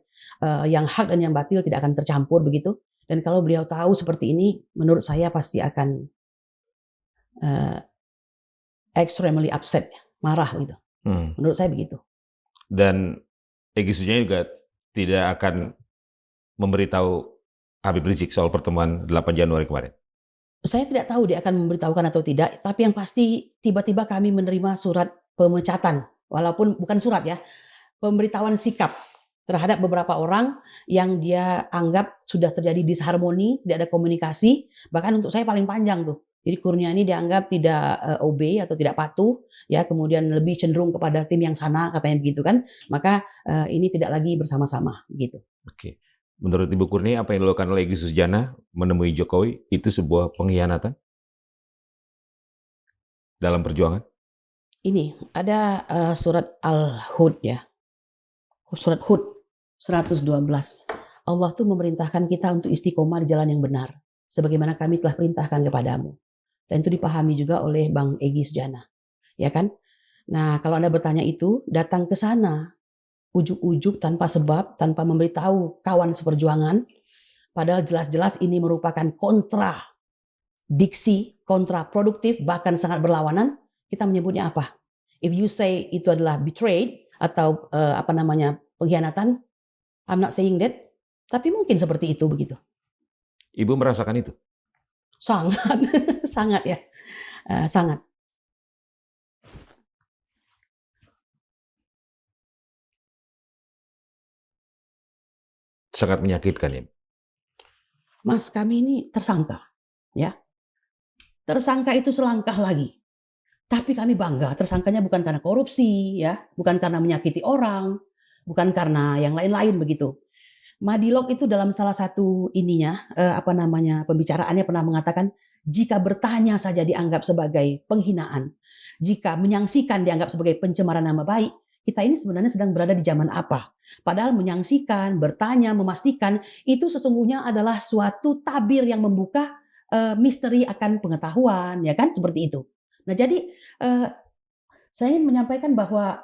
Yang hak dan yang batil tidak akan tercampur begitu. Dan kalau beliau tahu seperti ini, menurut saya pasti akan uh, extremely upset, marah gitu. Menurut saya begitu. Dan Egy Sujana juga tidak akan memberitahu Habib Rizik soal pertemuan 8 Januari kemarin. Saya tidak tahu dia akan memberitahukan atau tidak, tapi yang pasti tiba-tiba kami menerima surat pemecatan, walaupun bukan surat ya, pemberitahuan sikap terhadap beberapa orang yang dia anggap sudah terjadi disharmoni, tidak ada komunikasi, bahkan untuk saya paling panjang tuh. Jadi Kurniani dianggap tidak obey atau tidak patuh, ya kemudian lebih cenderung kepada tim yang sana katanya begitu kan, maka ini tidak lagi bersama-sama gitu. Oke. Menurut Ibu Kurnia, apa yang dilakukan oleh Egy Sujana menemui Jokowi itu sebuah pengkhianatan dalam perjuangan? Ini ada surat Al-Hud ya, surat Hud 112. Allah tuh memerintahkan kita untuk istiqomah di jalan yang benar, sebagaimana kami telah perintahkan kepadamu. Dan itu dipahami juga oleh Bang Egy Sujana, ya kan? Nah, kalau Anda bertanya itu, datang ke sana ujuk-ujuk tanpa sebab, tanpa memberitahu kawan seperjuangan, padahal jelas-jelas ini merupakan kontradiksi, kontraproduktif, bahkan sangat berlawanan, kita menyebutnya apa? If you say itu adalah betrayed atau pengkhianatan, I'm not saying that, tapi mungkin seperti itu begitu. Ibu merasakan itu? Sangat, sangat ya, sangat. Sangat menyakitkan ya. Mas, kami ini tersangka, ya. Tersangka itu selangkah lagi. Tapi kami bangga, tersangkanya bukan karena korupsi, ya, bukan karena menyakiti orang, bukan karena yang lain-lain begitu. Madilog itu dalam salah satu ininya, pembicaraannya pernah mengatakan, jika bertanya saja dianggap sebagai penghinaan, jika menyaksikan dianggap sebagai pencemaran nama baik, kita ini sebenarnya sedang berada di zaman apa? Padahal menyaksikan, bertanya, memastikan, itu sesungguhnya adalah suatu tabir yang membuka misteri akan pengetahuan, ya kan? Seperti itu. Nah jadi saya ingin menyampaikan bahwa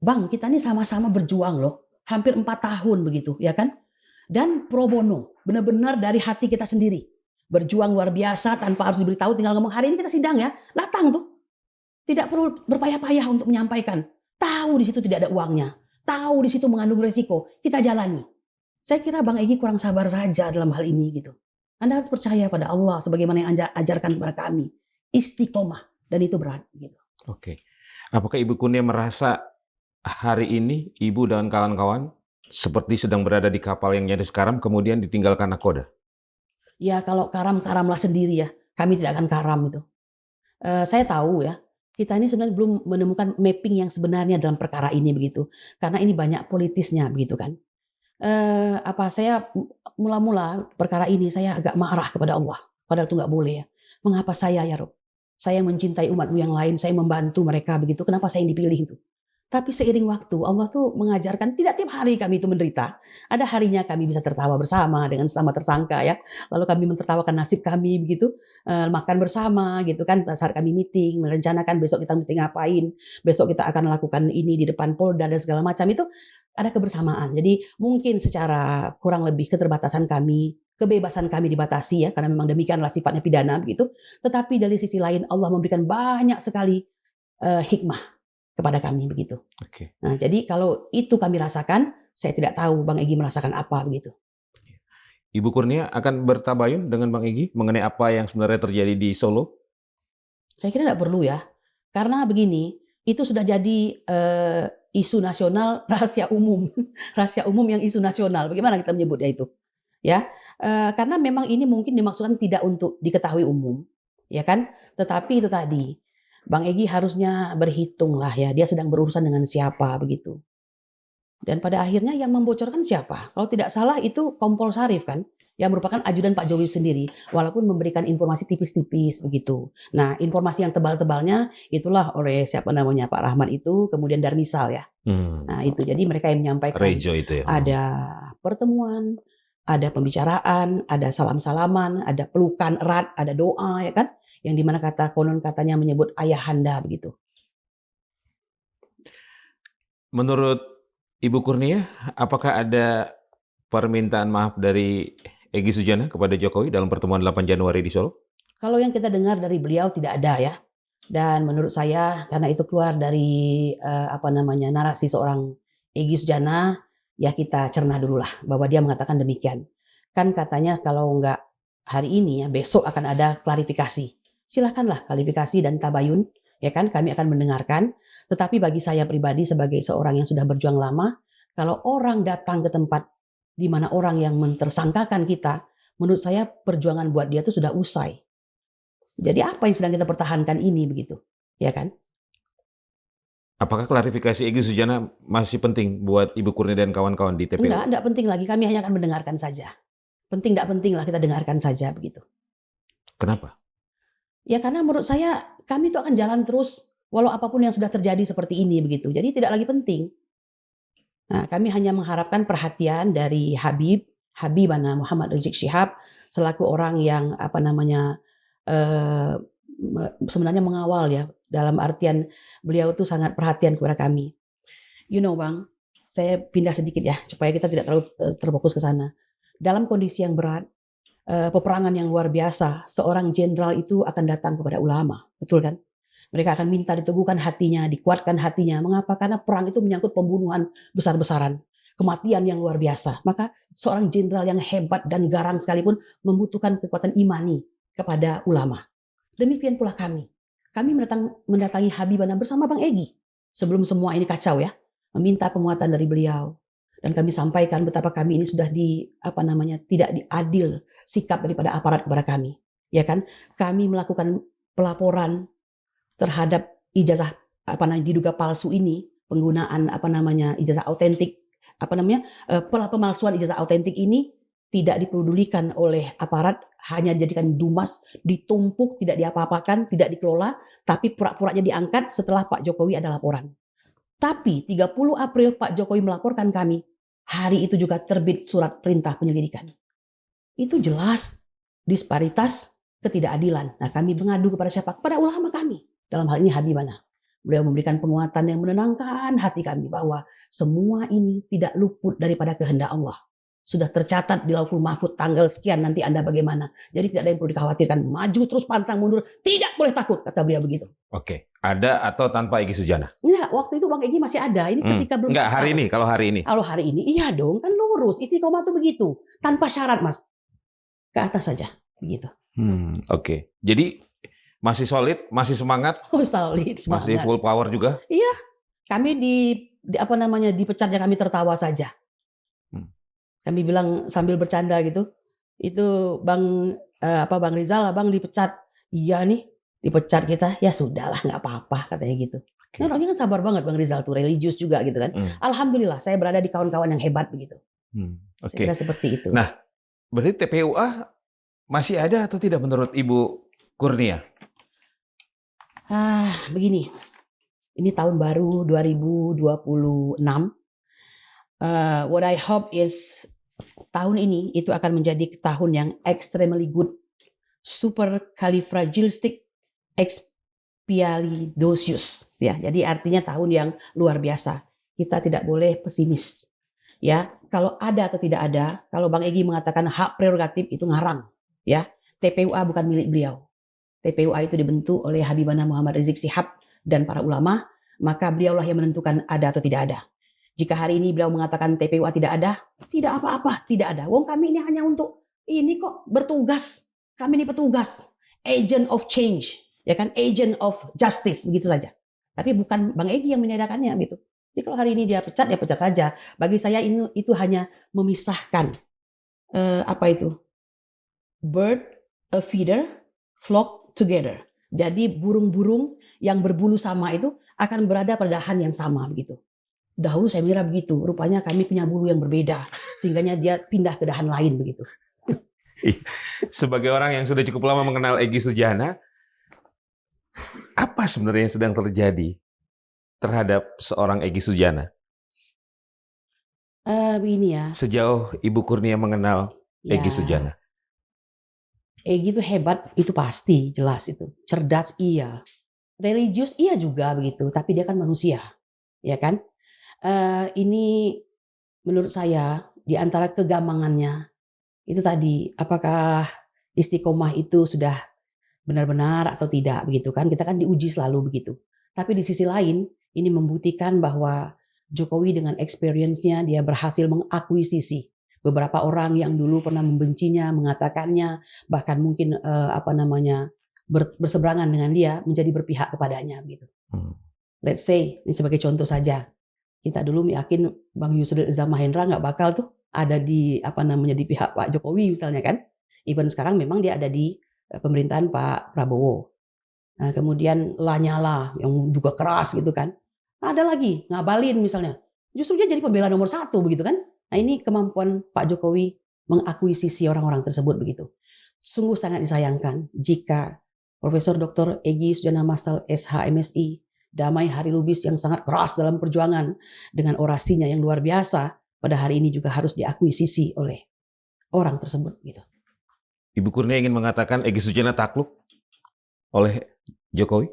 Bang, kita ini sama-sama berjuang loh. Hampir 4 tahun begitu, ya kan? Dan pro bono, benar-benar dari hati kita sendiri. Berjuang luar biasa tanpa harus diberitahu, tinggal ngomong hari ini kita sidang ya, datang tuh. Tidak perlu berpayah-payah untuk menyampaikan. Tahu di situ tidak ada uangnya, tahu di situ mengandung resiko, kita jalani. Saya kira Bang Egy kurang sabar saja dalam hal ini gitu. Anda harus percaya pada Allah sebagaimana yang ajarkan kepada kami. Istiqomah, dan itu berat gitu. Oke. Apakah Ibu Kurnia merasa hari ini Ibu dan kawan-kawan seperti sedang berada di kapal yang nyaris karam kemudian ditinggalkan nakoda? Ya kalau karam-karamlah sendiri ya, kami tidak akan karam itu. Saya tahu ya, kita ini sebenarnya belum menemukan mapping yang sebenarnya dalam perkara ini begitu. Karena ini banyak politisnya begitu kan. Saya mula-mula perkara ini saya agak marah kepada Allah. Padahal itu nggak boleh ya. Mengapa saya ya Rob? Saya mencintai umatmu yang lain, saya membantu mereka begitu. Kenapa saya yang dipilih itu? Tapi seiring waktu Allah tuh mengajarkan tidak tiap hari kami itu menderita. Ada harinya kami bisa tertawa bersama dengan sesama tersangka ya. Lalu kami mentertawakan nasib kami begitu, makan bersama gitu kan. Saat kami meeting, merencanakan besok kita mesti ngapain, besok kita akan lakukan ini di depan Polda dan segala macam itu ada kebersamaan. Jadi mungkin secara kurang lebih keterbatasan kami, kebebasan kami dibatasi ya karena memang demikianlah sifatnya pidana begitu. Tetapi dari sisi lain Allah memberikan banyak sekali hikmah kepada kami begitu. Oke. Nah, jadi kalau itu kami rasakan, saya tidak tahu Bang Egy merasakan apa begitu. Ibu Kurnia akan bertabayun dengan Bang Egy mengenai apa yang sebenarnya terjadi di Solo? Saya kira tidak perlu ya, karena begini, itu sudah jadi isu nasional rahasia umum, rahasia umum yang isu nasional. Bagaimana kita menyebutnya itu? Ya, karena memang ini mungkin dimaksudkan tidak untuk diketahui umum, ya kan? Tetapi itu tadi. Bang Egy harusnya berhitung lah ya, dia sedang berurusan dengan siapa begitu. Dan pada akhirnya yang membocorkan siapa? Kalau tidak salah itu Kompol Sarif kan, yang merupakan ajudan Pak Jokowi sendiri, walaupun memberikan informasi tipis-tipis begitu. Nah, informasi yang tebal-tebalnya itulah oleh siapa namanya Pak Rahman itu, kemudian Darmisal ya. Nah itu, jadi mereka yang menyampaikan Rejo itu ya. ada pertemuan, ada pembicaraan, ada salam-salaman, ada pelukan erat, ada doa ya kan, yang dimana konon katanya menyebut ayahanda begitu. Menurut Ibu Kurnia, apakah ada permintaan maaf dari Egy Sujana kepada Jokowi dalam pertemuan 8 Januari di Solo? Kalau yang kita dengar dari beliau tidak ada ya. Dan menurut saya karena itu keluar dari narasi seorang Egy Sujana, ya kita cerna dulu lah bahwa dia mengatakan demikian. Kan katanya kalau enggak hari ini ya besok akan ada klarifikasi. Silakanlah klarifikasi dan tabayun, ya kan, kami akan mendengarkan. Tetapi bagi saya pribadi sebagai seorang yang sudah berjuang lama, kalau orang datang ke tempat di mana orang yang mentersangkakan kita, menurut saya perjuangan buat dia itu sudah usai. Jadi apa yang sedang kita pertahankan ini begitu, ya kan? Apakah klarifikasi Egy Sujana masih penting buat Ibu Kurnia dan kawan-kawan di TPU? Enggak penting lagi. Kami hanya akan mendengarkan saja. Penting enggak penting lah kita dengarkan saja begitu. Kenapa? Ya karena menurut saya kami itu akan jalan terus walau apapun yang sudah terjadi seperti ini begitu. Jadi tidak lagi penting. Nah, kami hanya mengharapkan perhatian dari Habibana Muhammad Rizik Syihab selaku orang yang sebenarnya mengawal ya, dalam artian beliau itu sangat perhatian kepada kami. You know Bang, saya pindah sedikit ya supaya kita tidak terlalu terfokus ke sana. Dalam kondisi yang berat, peperangan yang luar biasa, seorang jenderal itu akan datang kepada ulama, betul kan? Mereka akan minta diteguhkan hatinya, dikuatkan hatinya. Mengapa? Karena perang itu menyangkut pembunuhan besar-besaran, kematian yang luar biasa. Maka seorang jenderal yang hebat dan garang sekalipun membutuhkan kekuatan imani kepada ulama. Demikian pula kami. Kami mendatangi Habibana bersama Bang Egy. Sebelum semua ini kacau ya, meminta penguatan dari beliau. Dan kami sampaikan betapa kami ini sudah tidak diadil sikap daripada aparat kepada kami. Ya kan? Kami melakukan pelaporan terhadap ijazah diduga palsu ini, penggunaan ijazah autentik, pemalsuan ijazah autentik ini tidak dipedulikan oleh aparat, hanya dijadikan dumas, ditumpuk, tidak diapa-apakan, tidak dikelola, tapi pura-puranya diangkat setelah Pak Jokowi ada laporan. Tapi 30 April Pak Jokowi melaporkan kami, hari itu juga terbit surat perintah penyelidikan. Itu jelas disparitas, ketidakadilan. Nah, kami mengadu kepada siapa? Kepada ulama kami. Dalam hal ini Habibana. Beliau memberikan penguatan yang menenangkan hati kami bahwa semua ini tidak luput daripada kehendak Allah. Sudah tercatat di Lauhul Mahfuz tanggal sekian, nanti Anda bagaimana. Jadi tidak ada yang perlu dikhawatirkan. Maju terus pantang mundur, tidak boleh takut, kata beliau begitu. Oke, ada atau tanpa Egy Sujana? Enggak, waktu itu Bang Egy masih ada. Ini ketika belum. Enggak, hari ini, kalau hari ini. Kalau hari ini, iya dong, kan lurus. Istiqomah tuh begitu. Tanpa syarat, Mas. Ke atas saja, begitu. Oke. Jadi masih solid, masih semangat? Oh, solid, semangat. Masih full power juga? Iya. Kami dipecatnya kami tertawa saja. Kami bilang sambil bercanda gitu. Itu Bang Rizal, Abang dipecat. Iya nih, dipecat kita. Ya sudahlah, nggak apa-apa katanya gitu. Okay. Nah, orangnya kan sabar banget Bang Rizal tuh, religius juga gitu kan. Alhamdulillah saya berada di kawan-kawan yang hebat begitu. Oke. Saya seperti itu. Nah, berarti TPUA masih ada atau tidak menurut Ibu Kurnia? Begini, ini tahun baru 2026. What I hope is tahun ini itu akan menjadi tahun yang extremely good, supercalifragilisticexpialidocious. Ya, jadi artinya tahun yang luar biasa. Kita tidak boleh pesimis. Ya, kalau ada atau tidak ada, kalau Bang Egy mengatakan hak prerogatif itu ngarang. Ya, TPUA bukan milik beliau. TPUA itu dibentuk oleh Habibana Muhammad Rizik Syihab dan para ulama, maka beliaulah yang menentukan ada atau tidak ada. Jika hari ini beliau mengatakan TPUA tidak ada, tidak apa-apa, tidak ada. Wong kami ini hanya untuk ini kok bertugas. Kami ini petugas, agent of change, ya kan, agent of justice, begitu saja. Tapi bukan Bang Egy yang meniadakannya gitu. Jadi kalau hari ini dia pecat, ya pecat saja. Bagi saya itu hanya memisahkan bird, a feeder, flock together. Jadi burung-burung yang berbulu sama itu akan berada pada dahan yang sama begitu. Dahulu saya mengira begitu, rupanya kami punya bulu yang berbeda, sehingganya dia pindah ke dahan lain begitu. Sebagai orang yang sudah cukup lama mengenal Egy Sujana, apa sebenarnya yang sedang terjadi terhadap seorang Egy Sujana? Begini ya, Sejauh Ibu Kurnia mengenal Egy ya Sujana. Egy itu hebat, itu pasti, jelas itu. Cerdas, iya. Religius, iya juga begitu. Tapi dia kan manusia, ya kan? Ini menurut saya di antara kegamangannya itu tadi, apakah istiqomah itu sudah benar-benar atau tidak begitu kan? Kita kan diuji selalu begitu. Tapi di sisi lain, ini membuktikan bahwa Jokowi dengan experience-nya dia berhasil mengakuisisi beberapa orang yang dulu pernah membencinya, mengatakannya, bahkan mungkin berseberangan dengan dia menjadi berpihak kepadanya gitu. Let's say ini sebagai contoh saja, kita dulu yakin Bang Yusril Iza Mahendra nggak bakal tuh ada di di pihak Pak Jokowi misalnya kan. Even sekarang memang dia ada di pemerintahan Pak Prabowo. Nah, kemudian Lanyala yang juga keras gitu kan. Ada lagi Ngabalin misalnya. Justru dia jadi pembela nomor 1 begitu kan. Nah ini kemampuan Pak Jokowi mengakuisisi orang-orang tersebut begitu. Sungguh sangat disayangkan jika Profesor Dr. Egy Sujana Mastal SH MSI, Damai Hari Lubis yang sangat keras dalam perjuangan dengan orasinya yang luar biasa pada hari ini juga harus diakuisisi oleh orang tersebut gitu. Ibu Kurnia ingin mengatakan Egy Sujana takluk oleh Jokowi?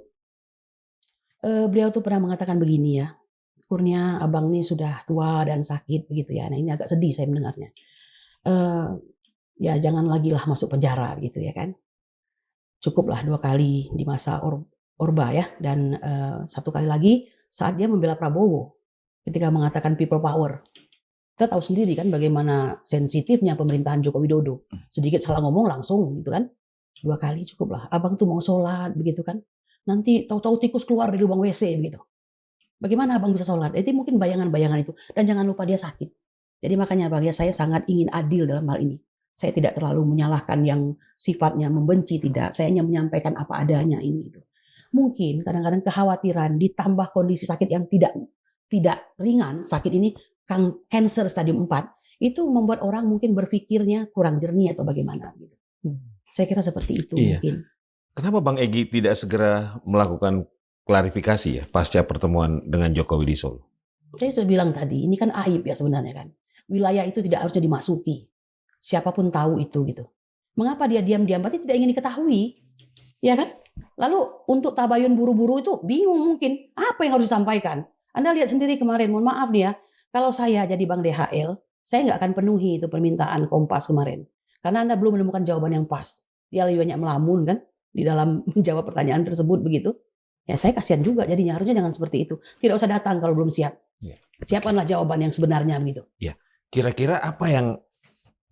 Beliau tuh pernah mengatakan begini ya, Kurnia abang ini sudah tua dan sakit begitu ya. Nah ini agak sedih saya mendengarnya. Ya jangan lagi lah masuk penjara gitu ya kan. Cukuplah 2 kali di masa Orba ya, dan 1 kali lagi saat dia membela Prabowo ketika mengatakan people power. Kita tahu sendiri kan bagaimana sensitifnya pemerintahan Joko Widodo. Sedikit salah ngomong langsung gitu kan. 2 kali cukuplah. Abang tuh mau sholat begitu kan. Nanti tahu-tahu tikus keluar dari lubang WC begitu. Bagaimana abang bisa sholat? Itu mungkin bayangan-bayangan itu. Dan jangan lupa dia sakit. Jadi makanya bang ya saya sangat ingin adil dalam hal ini. Saya tidak terlalu menyalahkan yang sifatnya membenci, tidak. Saya hanya menyampaikan apa adanya ini. Gitu. Mungkin kadang-kadang kekhawatiran ditambah kondisi sakit yang tidak ringan, sakit ini cancer stadium 4, itu membuat orang mungkin berpikirnya kurang jernih atau bagaimana. Gitu. Saya kira seperti itu mungkin. Kenapa Bang Egy tidak segera melakukan klarifikasi ya pasca pertemuan dengan Jokowi di Solo? Saya sudah bilang tadi, ini kan aib ya sebenarnya kan. Wilayah itu tidak harusnya dimasuki. Siapapun tahu itu gitu. Mengapa dia diam-diam? Berarti tidak ingin diketahui. Ya kan? Lalu untuk tabayun buru-buru itu bingung mungkin. Apa yang harus disampaikan? Anda lihat sendiri kemarin, mohon maaf nih ya. Kalau saya jadi Bang DHL, saya nggak akan penuhi itu permintaan Kompas kemarin. Karena Anda belum menemukan jawaban yang pas. Dia lebih banyak melamun kan di dalam menjawab pertanyaan tersebut begitu. Ya saya kasihan juga jadinya, harusnya jangan seperti itu. Tidak usah datang kalau belum siap. Siapkanlah jawaban yang sebenarnya begitu. Ya. Kira-kira apa yang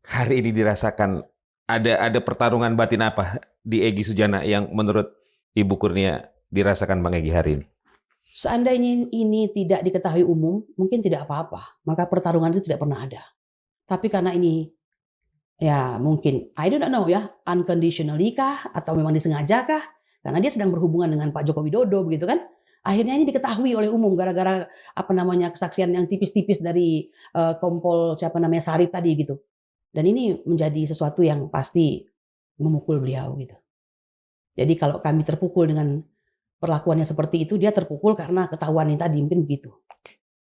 hari ini dirasakan? Ada pertarungan batin apa di Egy Sujana yang menurut Ibu Kurnia dirasakan Bang Egy hari ini? Seandainya ini tidak diketahui umum, mungkin tidak apa-apa. Maka pertarungan itu tidak pernah ada. Tapi karena ini, ya mungkin, I don't know ya, unconditionally kah? Atau memang disengaja kah? Karena dia sedang berhubungan dengan Pak Joko Widodo begitu kan. Akhirnya ini diketahui oleh umum gara-gara kesaksian yang tipis-tipis dari Kompol Sarip tadi gitu. Dan ini menjadi sesuatu yang pasti memukul beliau gitu. Jadi kalau kami terpukul dengan perlakuannya seperti itu, dia terpukul karena ketahuan yang tadi, mungkin begitu.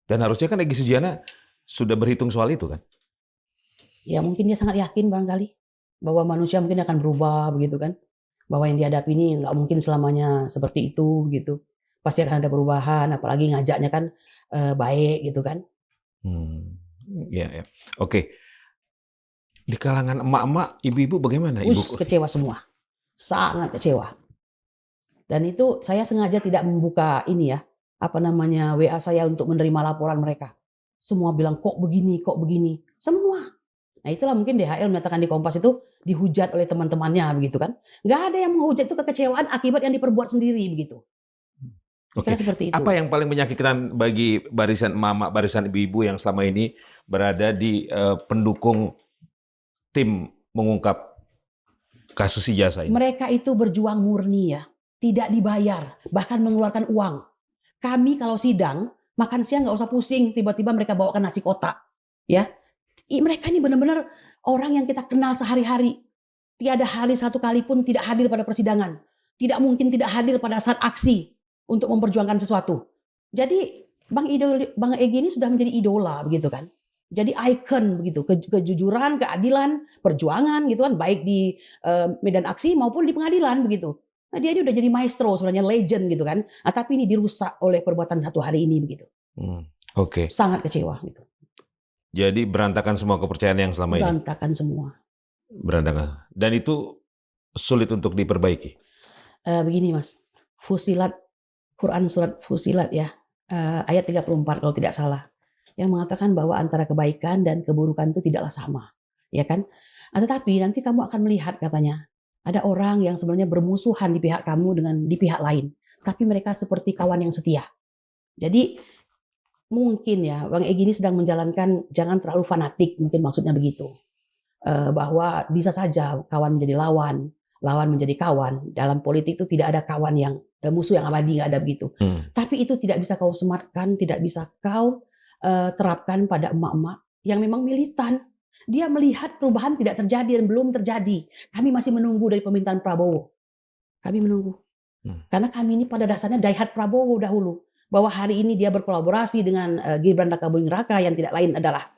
Dan harusnya kan Egy Sujana sudah berhitung soal itu kan? Ya mungkin dia sangat yakin barangkali bahwa manusia mungkin akan berubah begitu kan. Bahwa yang dihadapi ini nggak mungkin selamanya seperti itu begitu. Pasti akan ada perubahan, apalagi ngajaknya kan baik gitu kan. Ya. Oke. Di kalangan emak-emak, ibu-ibu bagaimana? Kecewa semua. Sangat kecewa. Dan itu saya sengaja tidak membuka ini ya, WA saya untuk menerima laporan mereka. Semua bilang kok begini. Semua. Nah itulah mungkin DHL menyatakan di Kompas itu dihujat oleh teman-temannya begitu kan. Nggak ada yang menghujat, itu kekecewaan akibat yang diperbuat sendiri begitu. Oke. Seperti itu. Apa yang paling menyakitkan bagi barisan emak-emak, barisan ibu-ibu yang selama ini berada di pendukung tim mengungkap kasus ijazah ini? Mereka itu berjuang murni ya. Tidak dibayar, bahkan mengeluarkan uang. Kami kalau sidang, makan siang nggak usah pusing, tiba-tiba mereka bawakan nasi kotak. Ya, mereka ini benar-benar orang yang kita kenal sehari-hari. Tiada hari satu kali pun tidak hadir pada persidangan. Tidak mungkin tidak hadir pada saat aksi untuk memperjuangkan sesuatu. Jadi Bang Egy ini sudah menjadi idola begitu kan. Jadi ikon begitu, kejujuran, keadilan, perjuangan gitu kan, baik di medan aksi maupun di pengadilan begitu. Nah, dia ini udah jadi maestro sebenarnya, legend gitu kan. Nah, tapi ini dirusak oleh perbuatan satu hari ini begitu. Oke. Sangat kecewa gitu. Jadi berantakan semua kepercayaan yang selama ini. Berantakan semua. Berantakan. Dan itu sulit untuk diperbaiki. Begini Mas, Fusilat, Quran surat Fusilat ya, ayat 34 kalau tidak salah, yang mengatakan bahwa antara kebaikan dan keburukan itu tidaklah sama, ya kan? Tetapi nanti kamu akan melihat katanya, ada orang yang sebenarnya bermusuhan di pihak kamu dengan di pihak lain, tapi mereka seperti kawan yang setia. Jadi mungkin ya Bang Egy ini sedang menjalankan jangan terlalu fanatik, mungkin maksudnya begitu, bahwa bisa saja kawan menjadi lawan menjadi kawan. Dalam politik itu tidak ada kawan yang musuh yang abadi, nggak ada begitu. Tapi itu tidak bisa kau sematkan, tidak bisa kau terapkan pada emak-emak yang memang militan. Dia melihat perubahan tidak terjadi dan belum terjadi. Kami masih menunggu dari pemerintahan Prabowo. Kami menunggu. Karena kami ini pada dasarnya daihat Prabowo dahulu. Bahwa hari ini dia berkolaborasi dengan Gibran Rakabuming Raka yang tidak lain adalah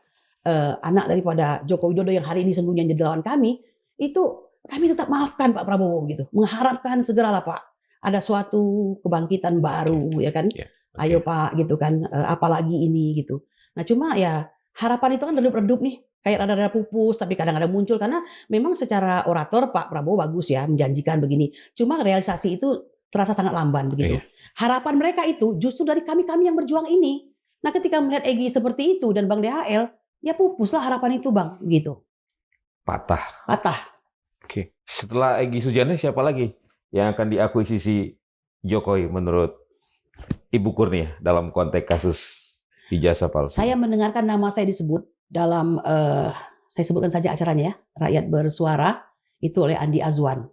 anak daripada Joko Widodo yang hari ini sungguhnya jadi lawan kami. Itu kami tetap maafkan Pak Prabowo gitu, mengharapkan segeralah Pak ada suatu kebangkitan baru ya kan, ayo Pak gitu kan, apalagi ini gitu. Nah cuma ya harapan itu kan redup-redup nih, kayak rada-rada pupus tapi kadang-kadang muncul karena memang secara orator Pak Prabowo bagus ya, menjanjikan begini. Cuma realisasi itu terasa sangat lamban begitu. Harapan mereka itu justru dari kami-kami yang berjuang ini. Nah ketika melihat Egy seperti itu dan Bang DHL, ya pupuslah harapan itu Bang gitu. Patah. Oke. Setelah Egy Sujana siapa lagi yang akan diakuisisi Jokowi menurut Ibu Kurnia dalam konteks kasus ijazah palsu? Saya mendengarkan nama saya disebut dalam, saya sebutkan saja acaranya ya, Rakyat Bersuara, itu oleh Andi Azwan.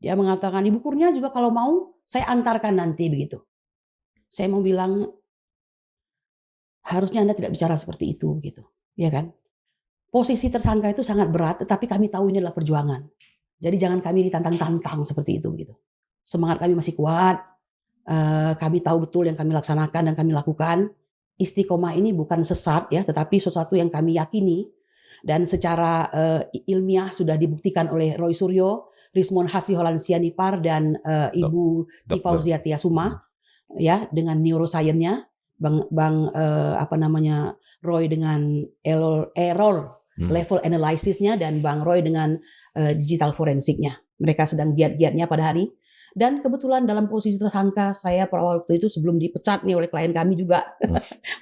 Dia mengatakan, Ibu Kurnia juga kalau mau saya antarkan nanti begitu. Saya mau bilang, harusnya Anda tidak bicara seperti itu gitu, ya kan? Posisi tersangka itu sangat berat, tetapi kami tahu ini adalah perjuangan. Jadi jangan kami ditantang-tantang seperti itu gitu. Semangat kami masih kuat. Kami tahu betul yang kami laksanakan dan kami lakukan. Istiqomah ini bukan sesat ya, tetapi sesuatu yang kami yakini dan secara ilmiah sudah dibuktikan oleh Roy Suryo, Rismon Hasiholan Sianipar dan Ibu Tifauzia Tiasuma ya dengan neuroscience-nya, Bang Roy dengan error level analysisnya dan Bang Roy dengan digital forensiknya. Mereka sedang giat-giatnya pada hari. Dan kebetulan dalam posisi tersangka, saya pada waktu itu sebelum dipecat nih oleh klien kami juga.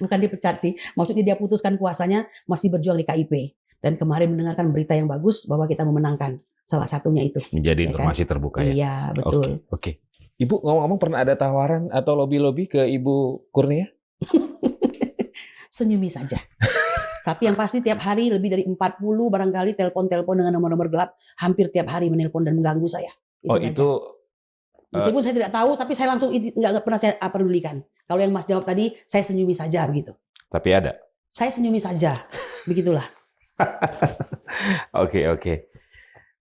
Bukan dipecat sih, maksudnya dia putuskan kuasanya masih berjuang di KIP. Dan kemarin mendengarkan berita yang bagus bahwa kita memenangkan. Salah satunya itu. Menjadi ya informasi kan? terbuka ya? Iya, betul. Oke. Ibu ngomong-ngomong pernah ada tawaran atau lobby-lobby ke Ibu Kurnia? Senyumi saja. Tapi yang pasti tiap hari lebih dari 40 barangkali telepon-telepon dengan nomor-nomor gelap. Hampir tiap hari menelpon dan mengganggu saya. Meskipun saya tidak tahu, tapi saya langsung nggak pernah saya pedulikan. Kalau yang Mas jawab tadi, saya senyumi saja begitu. Tapi ada? Saya senyumi saja. Begitulah. Oke.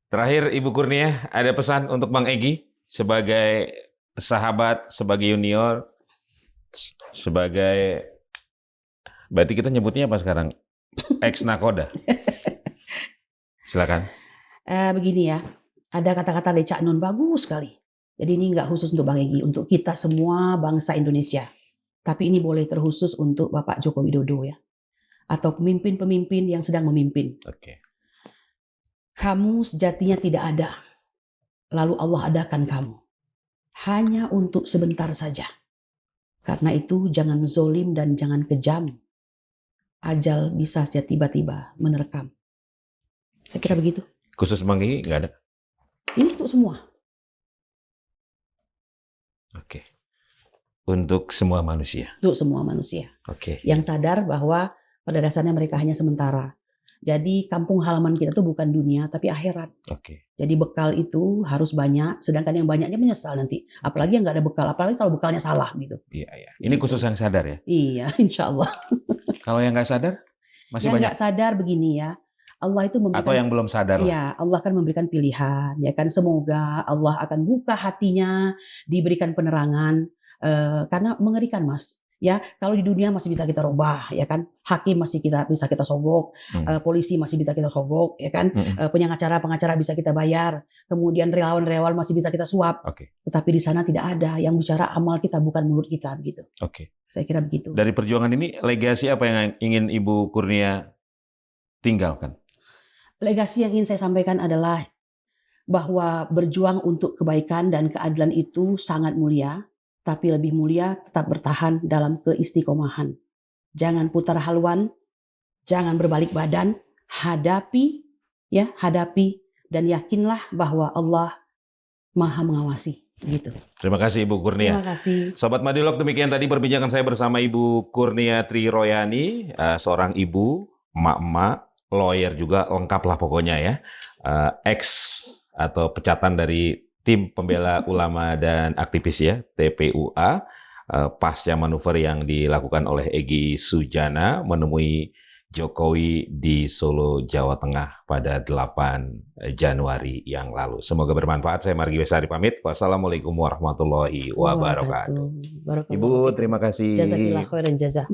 Terakhir Ibu Kurnia, ada pesan untuk Bang Egy sebagai sahabat, sebagai junior, sebagai... Berarti kita nyebutnya apa sekarang? Ex-nakoda. Silakan. Begini ya, ada kata-kata dari Cak Nun bagus sekali. Jadi ini nggak khusus untuk Bang Egy, untuk kita semua bangsa Indonesia. Tapi ini boleh terkhusus untuk Bapak Joko Widodo ya. Atau pemimpin-pemimpin yang sedang memimpin. Oke. Kamu sejatinya tidak ada. Lalu Allah adakan kamu. Hanya untuk sebentar saja. Karena itu jangan zolim dan jangan kejam. Ajal bisa saja tiba-tiba menerkam. Saya kira begitu. Khusus Bang Egy nggak ada? Ini untuk semua. Oke. Untuk semua manusia? Untuk semua manusia. Oke. Yang sadar bahwa pada dasarnya mereka hanya sementara. Jadi kampung halaman kita itu bukan dunia, tapi akhirat. Oke. Jadi bekal itu harus banyak, sedangkan yang banyaknya menyesal nanti. Apalagi yang nggak ada bekal, apalagi kalau bekalnya salah gitu. Iya. Ini khusus yang sadar ya? Iya, insya Allah. Kalau yang nggak sadar, masih yang banyak? Yang nggak sadar begini ya, Allah itu Atau memberikan yang belum sadar lah. ya, Allah kan memberikan pilihan, ya kan. Semoga Allah akan buka hatinya, diberikan penerangan, karena mengerikan, Mas. Ya, kalau di dunia masih bisa kita rubah, ya kan. Hakim masih bisa kita sogok, polisi masih bisa kita sogok, ya kan. Pengacara bisa kita bayar, kemudian relawan-relawan masih bisa kita suap. Oke. Tetapi di sana tidak ada, yang bicara amal kita bukan mulut kita, begitu. Oke. Saya kira begitu. Dari perjuangan ini, legasi apa yang ingin Ibu Kurnia tinggalkan? Legasi yang ingin saya sampaikan adalah bahwa berjuang untuk kebaikan dan keadilan itu sangat mulia, tapi lebih mulia tetap bertahan dalam keistiqomahan. Jangan putar haluan, jangan berbalik badan, hadapi dan yakinlah bahwa Allah Maha mengawasi. Gitu. Terima kasih Ibu Kurnia. Terima kasih. Sobat Madilog, demikian tadi perbincangan saya bersama Ibu Kurnia Triroyani, seorang ibu, emak-emak, lawyer juga, lengkap lah pokoknya ya. Ex atau pecatan dari tim pembela ulama dan aktivis ya, TPUA, pasca manuver yang dilakukan oleh Egy Sujana menemui Jokowi di Solo, Jawa Tengah pada 8 Januari yang lalu. Semoga bermanfaat. Saya Margi Besari pamit. Wassalamualaikum warahmatullahi wabarakatuh. Ibu, terima kasih. Jazakillah khairan jazak.